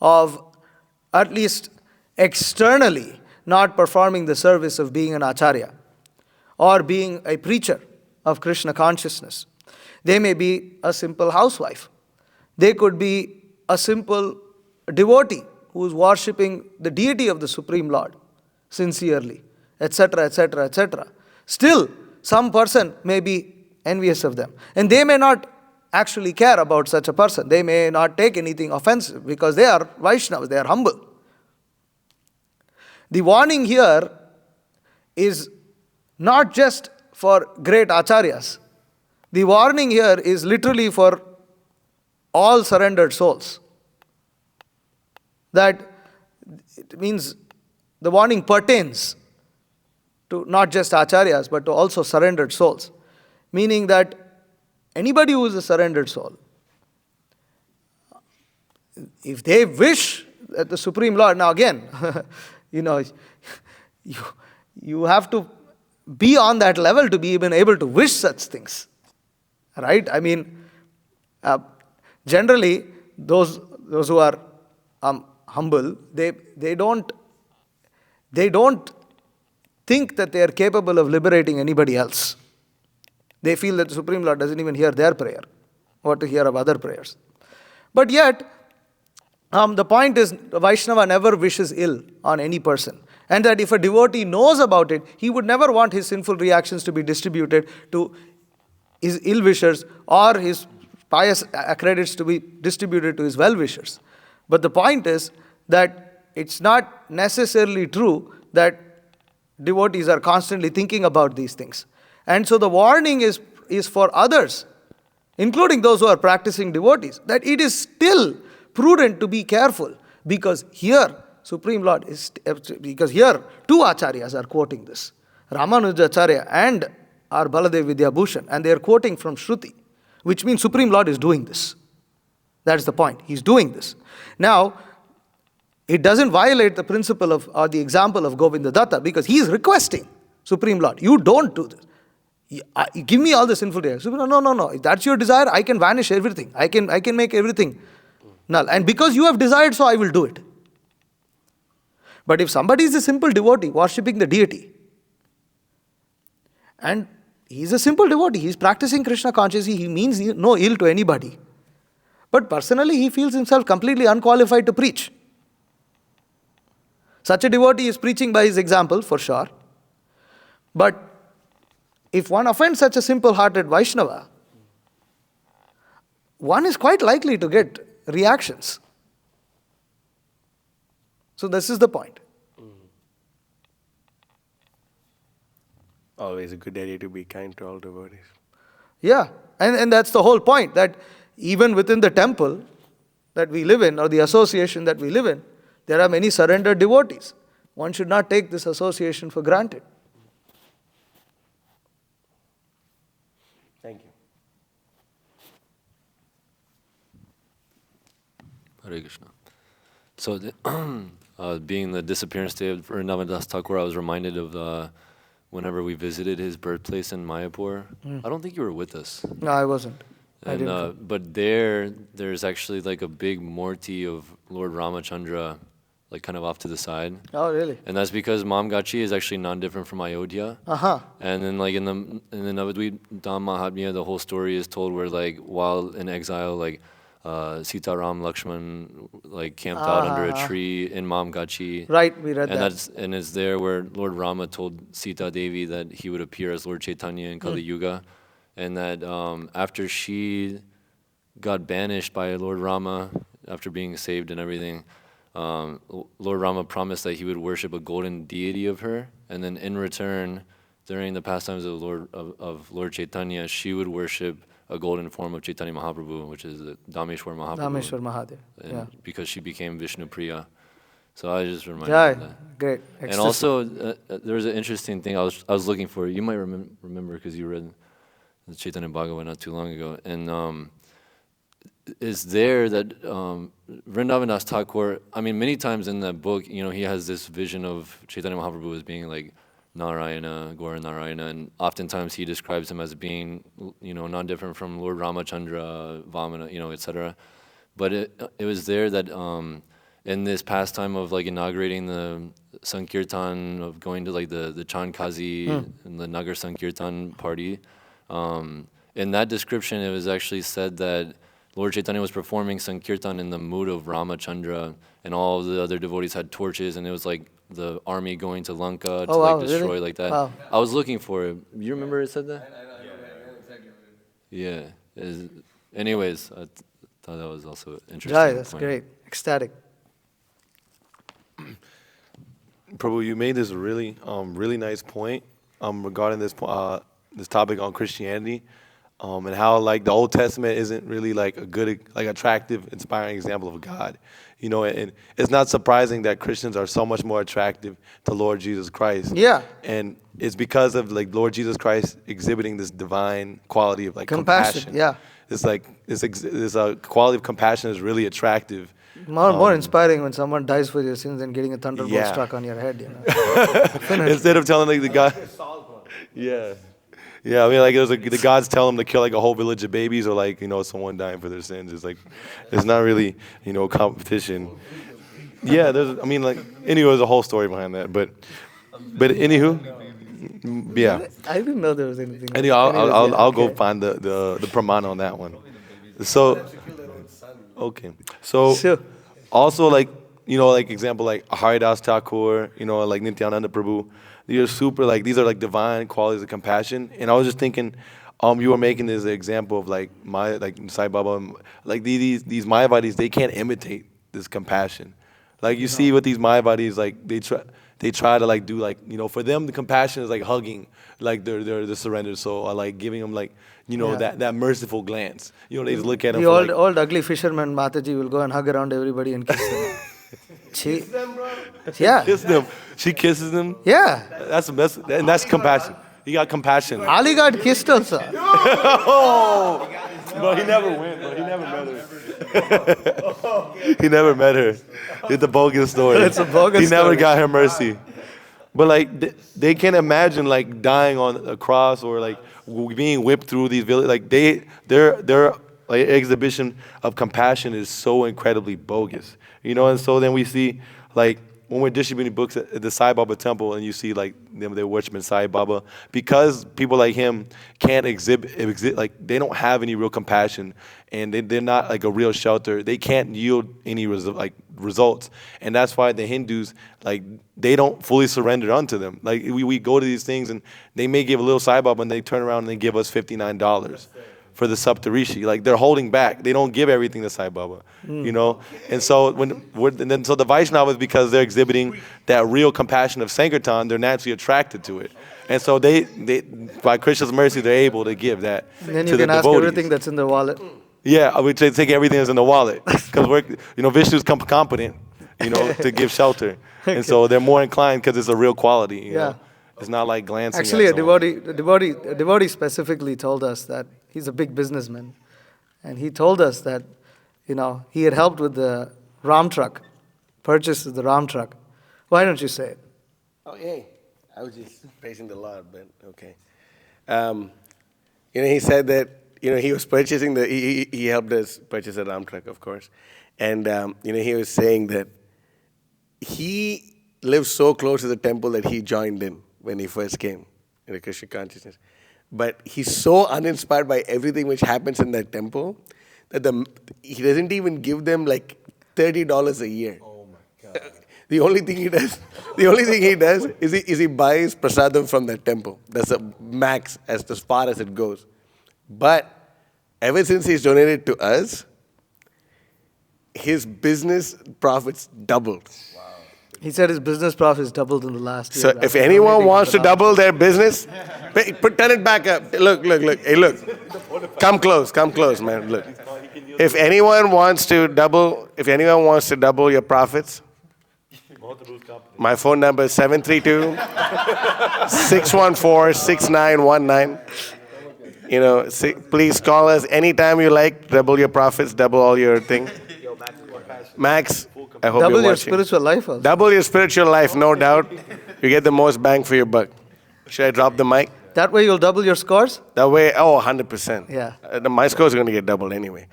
Speaker 1: of, at least externally, not performing the service of being an acharya or being a preacher of Krishna consciousness. They may be a simple housewife. They could be a simple devotee who is worshipping the deity of the Supreme Lord sincerely, etc., etc., etc. Still, some person may be envious of them. And they may not actually care about such a person. They may not take anything offensive because they are Vaishnavas, they are humble. The warning here is not just for great acharyas. The warning here is literally for all surrendered souls. That it means the warning pertains to not just acharyas but to also surrendered souls. Meaning that anybody who is a surrendered soul, if they wish that the Supreme Lord, now again, you have to be on that level to be even able to wish such things. Right? I mean, generally, those who are humble, they don't think that they are capable of liberating anybody else. They feel that the Supreme Lord doesn't even hear their prayer, or to hear of other prayers. But yet, the point is, Vaishnava never wishes ill on any person. And that if a devotee knows about it, he would never want his sinful reactions to be distributed to his ill-wishers or his pious credits to be distributed to his well-wishers. But the point is that it's not necessarily true that devotees are constantly thinking about these things. And so the warning is for others, including those who are practicing devotees, that it is still prudent to be careful, because here Supreme Lord because here two acharyas are quoting this, Ramanujacharya and our Baladev Vidyabhushan, and they are quoting from Shruti, which means Supreme Lord is doing this. That's the point. He's doing this. Now, it doesn't violate the principle of or the example of Govinda Datta, because he is requesting Supreme Lord, you don't do this. Give me all the sinful desires. No. If that's your desire, I can vanish everything. I can make everything null. And because you have desired, so I will do it. But if somebody is a simple devotee worshipping the deity, and he's a simple devotee, he's practicing Krishna consciously, he means no ill to anybody. But personally, he feels himself completely unqualified to preach. Such a devotee is preaching by his example, for sure. But if one offends such a simple-hearted Vaishnava, one is quite likely to get reactions. So this is the point.
Speaker 2: Always a good idea to be kind to all devotees.
Speaker 1: Yeah, and that's the whole point, that even within the temple that we live in, or the association that we live in, there are many surrendered devotees. One should not take this association for granted.
Speaker 2: Thank you.
Speaker 3: Hare Krishna. So, being the disappearance day of Vrindavan Thakur, I was reminded of whenever we visited his birthplace in Mayapur. I don't think you were with us.
Speaker 1: No, I wasn't. I
Speaker 3: And
Speaker 1: didn't come.
Speaker 3: but there's actually like a big murti of Lord Ramachandra, like kind of off to the side.
Speaker 1: Oh, really?
Speaker 3: And that's because Mamgachi is actually non-different from Ayodhya.
Speaker 1: Uh-huh.
Speaker 3: And then like in the Navadvip Dham Mahatmya, the whole story is told where like while in exile, like Sita Ram Lakshman like camped out under a tree in Mamgachi.
Speaker 1: Right, we read
Speaker 3: And
Speaker 1: that.
Speaker 3: it's there where Lord Rama told Sita Devi that he would appear as Lord Chaitanya in Kali Yuga, and that after she got banished by Lord Rama after being saved and everything, Lord Rama promised that he would worship a golden deity of her, and then in return, during the pastimes of Lord Chaitanya, she would worship a golden form of Chaitanya Mahaprabhu, which is the Dameshwar Mahaprabhu.
Speaker 1: Dameshwar Mahadev.
Speaker 3: And
Speaker 1: Yeah.
Speaker 3: because she became Vishnu Priya. So I just reminded
Speaker 1: Yeah,
Speaker 3: of that.
Speaker 1: great.
Speaker 3: And
Speaker 1: Ecstasy.
Speaker 3: also, there was an interesting thing I was looking for. You might remember because you read the Chaitanya Bhagavat not too long ago. And it's there that Vrindavan Das Thakur, I mean, many times in that book, you know, he has this vision of Chaitanya Mahaprabhu as being like Narayana, Gaura Narayana, and oftentimes he describes him as being, you know, not different from Lord Ramachandra, Vamana, you know, etc. But it was there that in this pastime of like inaugurating the Sankirtan, of going to like the Chand Kazi and the Nagar Sankirtan party, in that description it was actually said that Lord Chaitanya was performing Sankirtan in the mood of Ramachandra, and all of the other devotees had torches, and it was like the army going to Lanka to like destroy
Speaker 1: really?
Speaker 3: like that.
Speaker 1: Wow.
Speaker 3: I was looking for it. You remember it said that? Yeah. Anyways, I thought that was also interesting.
Speaker 1: Yeah, that's
Speaker 3: point.
Speaker 1: great. Ecstatic.
Speaker 4: Prabhu, you made this really, really nice point regarding this this topic on Christianity, and how like the Old Testament isn't really like a good, like attractive, inspiring example of God, you know. And it's not surprising that Christians are so much more attractive to Lord Jesus Christ.
Speaker 1: Yeah.
Speaker 4: And it's because of like Lord Jesus Christ exhibiting this divine quality of like
Speaker 1: Compassion,
Speaker 4: compassion.
Speaker 1: yeah.
Speaker 4: It's like this quality of compassion is really attractive.
Speaker 1: More inspiring when someone dies for your sins than getting a thunderbolt
Speaker 4: Yeah.
Speaker 1: struck on your head, you know.
Speaker 4: Instead of telling like the God, yeah, yeah. I mean, like it was like the gods tell them to kill like a whole village of babies, or like, you know, someone dying for their sins. It's like it's not really, you know, competition. Yeah, I mean, like anyway, there's a whole story behind that, but anywho, yeah.
Speaker 1: I didn't know there was anything.
Speaker 4: Anyway, I'll go find the pramana on that one. So okay, so
Speaker 1: Sure.
Speaker 4: also like, you know, like example like Haridas Thakur, you know, like Nityananda Prabhu, these are like divine qualities of compassion. And I was just thinking, you were making this example of like Sai Baba, like these Mayavadis, they can't imitate this compassion. Like you see with these Mayavadis, like they try to like do like, you know, for them the compassion is like hugging like their surrendered soul, or like giving them like, you know,
Speaker 1: Yeah.
Speaker 4: that merciful glance. You know, they just look at them.
Speaker 1: The
Speaker 4: For,
Speaker 1: old ugly fisherman Mataji will go and hug around everybody and kiss them. She, yeah,
Speaker 4: kiss them. She kisses them.
Speaker 1: yeah.
Speaker 4: That's compassion. He got compassion.
Speaker 1: Ali got kissed also.
Speaker 4: Oh, but he never went. But he never met her. He never met her. It's a bogus story.
Speaker 1: It's a bogus
Speaker 4: He never
Speaker 1: story.
Speaker 4: got her mercy. But like they can't imagine like dying on a cross, or like being whipped through these villages. Like their like exhibition of compassion is so incredibly bogus, you know. And so then we see like when we're distributing books at the Sai Baba temple and you see like them, they're worshiping Sai Baba, because people like him can't exhibit, like they don't have any real compassion, and they're not like a real shelter. They can't yield any results, and that's why the Hindus, like, they don't fully surrender unto them. Like we go to these things and they may give a little Sai Baba and they turn around and they give us $59 for the Saptarishi. Like, they're holding back. They don't give everything to Sai Baba, you know? And so so the Vaishnavas, because they're exhibiting that real compassion of Sankirtan, they're naturally attracted to it. And so they by Krishna's mercy, they're able to give that
Speaker 1: And then
Speaker 4: to
Speaker 1: you
Speaker 4: the
Speaker 1: can ask
Speaker 4: devotees.
Speaker 1: everything that's in the wallet.
Speaker 4: Yeah, I would say take everything that's in the wallet, because Vishnu's competent, to give shelter. And so they're more inclined because it's a real quality, you know? It's not like glancing
Speaker 1: Actually,
Speaker 4: at
Speaker 1: a
Speaker 4: someone.
Speaker 1: devotee specifically told us that he's a big businessman. And he told us that, he had helped with the Ram truck, purchase of the Ram truck. Why don't you say it?
Speaker 2: Oh, yeah. I was just praising the Lord, but okay. He said that, he was purchasing he helped us purchase a Ram truck, of course. And, he was saying that he lived so close to the temple that he joined in when he first came in the Krishna consciousness. But he's so uninspired by everything which happens in that temple that he doesn't even give them like $30 a year. Oh my God. The only thing he does is he buys prasadam from that temple. That's a max as far as it goes. But ever since he's donated to us, his business profits doubled.
Speaker 1: He said his business profits doubled in the last year.
Speaker 2: So if anyone wants to double their business, turn it back up. Look. Hey, look. Come close, man. Look. If anyone wants to double your profits, my phone number is 732-614-6919. Please call us anytime you like. Double your profits, double all your thing. Max, I hope
Speaker 1: double
Speaker 2: you're
Speaker 1: your
Speaker 2: watching.
Speaker 1: spiritual life also.
Speaker 2: Double your spiritual life, no doubt. You get the most bang for your buck. Should I drop the mic?
Speaker 1: That way you'll double your scores?
Speaker 2: That way, 100%.
Speaker 1: Yeah.
Speaker 2: My scores are going to get doubled anyway.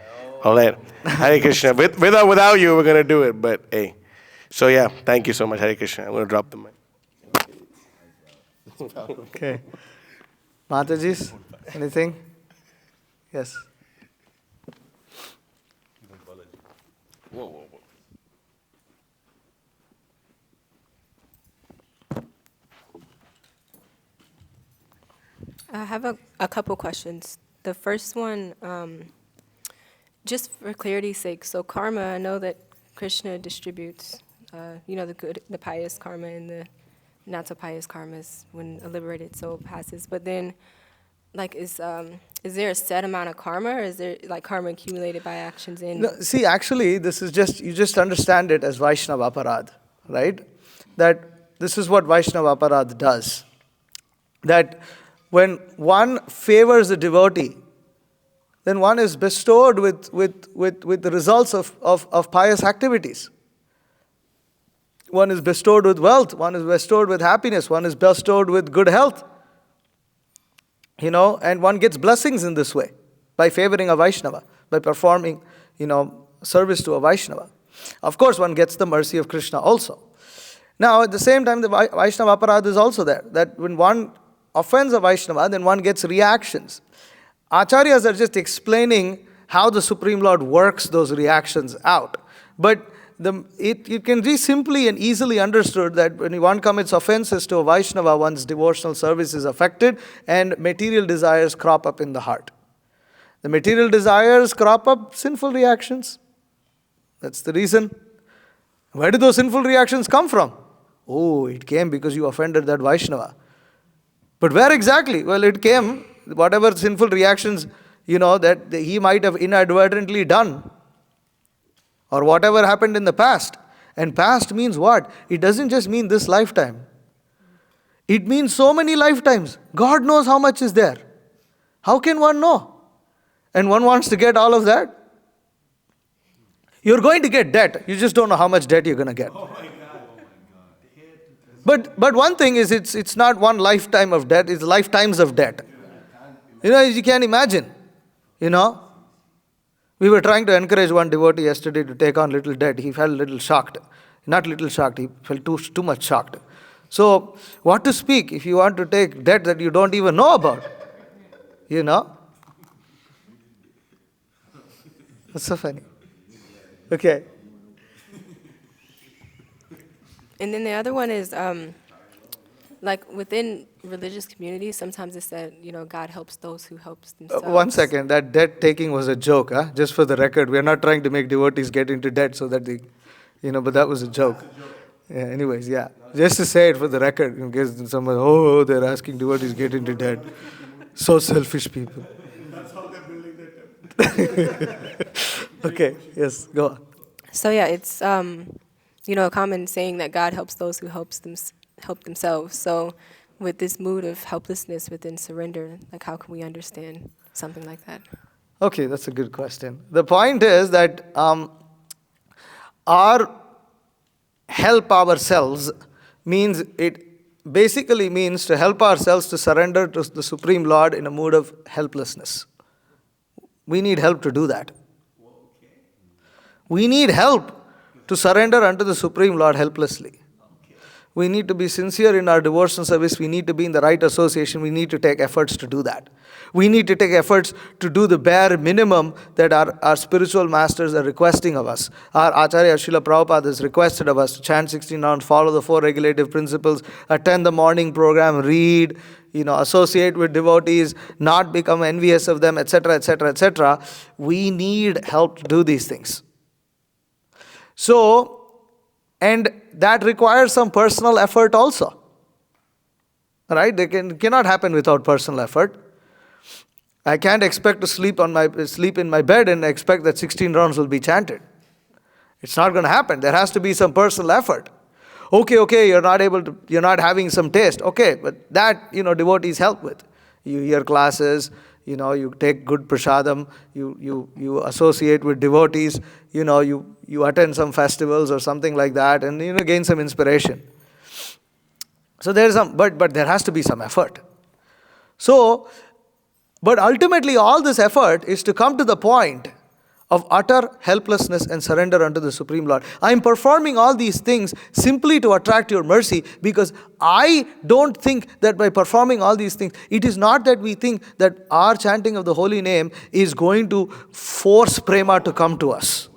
Speaker 2: All right. Hare Krishna. With or without you, we're going to do it. But hey. So yeah, thank you so much. Hare Krishna. I'm going to drop the mic.
Speaker 1: Okay. Mataji's, anything? Yes.
Speaker 2: Whoa.
Speaker 5: I have a couple questions. The first one, just for clarity's sake, so karma, I know that Krishna distributes, the pious karma and the not so pious karmas when a liberated soul passes. But then, is there a set amount of karma, or is there karma accumulated by actions in?
Speaker 1: No, see, actually, this is you just understand it as Vaishnava Aparad, right? That this is what Vaishnava Aparad does. That when one favors a devotee, then one is bestowed with the results of pious activities. One is bestowed with wealth, one is bestowed with happiness, one is bestowed with good health. And one gets blessings in this way by favoring a Vaishnava, by performing, service to a Vaishnava. Of course, one gets the mercy of Krishna also. Now, at the same time, the Vaishnava Aparad is also there, that when one offends a Vaishnava, then one gets reactions. Acharyas are just explaining how the Supreme Lord works those reactions out. But it can be simply and easily understood that when one commits offenses to a Vaishnava, one's devotional service is affected and material desires crop up in the heart. The material desires crop up sinful reactions. That's the reason. Where did those sinful reactions come from? Oh, it came because you offended that Vaishnava. But where exactly? Well, it came, whatever sinful reactions, that he might have inadvertently done. Or whatever happened in the past. And past means what? It doesn't just mean this lifetime. It means so many lifetimes. God knows how much is there. How can one know? And one wants to get all of that? You're going to get debt. You just don't know how much debt you're going to get. But one thing is, it's not one lifetime of debt, it's lifetimes of debt. You can't imagine. We were trying to encourage one devotee yesterday to take on little debt. He felt a little shocked. Not little shocked, he felt too much shocked. So, what to speak if you want to take debt that you don't even know about? You know? That's so funny. Okay.
Speaker 5: And then the other one is, like within religious communities, sometimes it's that, God helps those who helps themselves.
Speaker 1: One second, that debt taking was a joke, huh? Just for the record. We're not trying to make devotees get into debt so that they, but that was a joke. Yeah, anyways, yeah. Just to say it for the record, in case someone, they're asking devotees get into debt. So selfish people. That's how they're building their temple. Okay, yes, go on.
Speaker 5: So yeah, it's, a common saying that God helps those who help themselves. So with this mood of helplessness within surrender, like how can we understand something like that?
Speaker 1: Okay, that's a good question. The point is that our help ourselves basically means to help ourselves to surrender to the Supreme Lord in a mood of helplessness. We need help to do that. We need help to surrender unto the Supreme Lord helplessly. We need to be sincere in our devotional service. We need to be in the right association. We need to take efforts to do that. We need to take efforts to do the bare minimum that our spiritual masters are requesting of us. Our Acharya Srila Prabhupada has requested of us to chant 16 rounds, follow the 4 regulative principles, attend the morning program, read, associate with devotees, not become envious of them, etc., etc., etc. We need help to do these things. So, and that requires some personal effort also. Right? They cannot happen without personal effort. I can't expect to sleep in my bed and expect that 16 rounds will be chanted. It's not going to happen. There has to be some personal effort. Okay, you're not having some taste. Okay, but that, devotees help with. You hear classes, you take good prasadam, you associate with devotees, you attend some festivals or something like that, and gain some inspiration. So there is but there has to be some effort. So, but ultimately all this effort is to come to the point of utter helplessness and surrender unto the Supreme Lord. I am performing all these things simply to attract your mercy, because I don't think that by performing all these things, it is not that we think that our chanting of the holy name is going to force prema to come to us.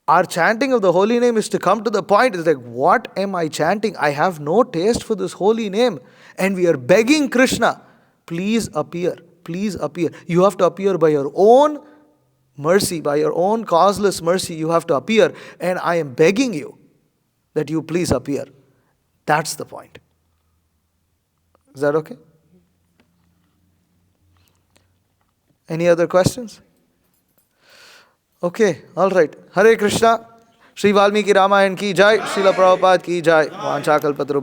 Speaker 1: Our chanting of the holy name is to come to the point, is like, what am I chanting? I have no taste for this holy name. And we are begging Krishna, please appear, please appear. You have to appear by your own mercy, by your own causeless mercy, you have to appear. And I am begging you that you please appear. That's the point. Is that okay? Any other questions? Okay, all right. Hare Krishna. Shri Valmiki Ramayana ki jai. Srila Prabhupada ki jai. Vancha kalpatarubhya.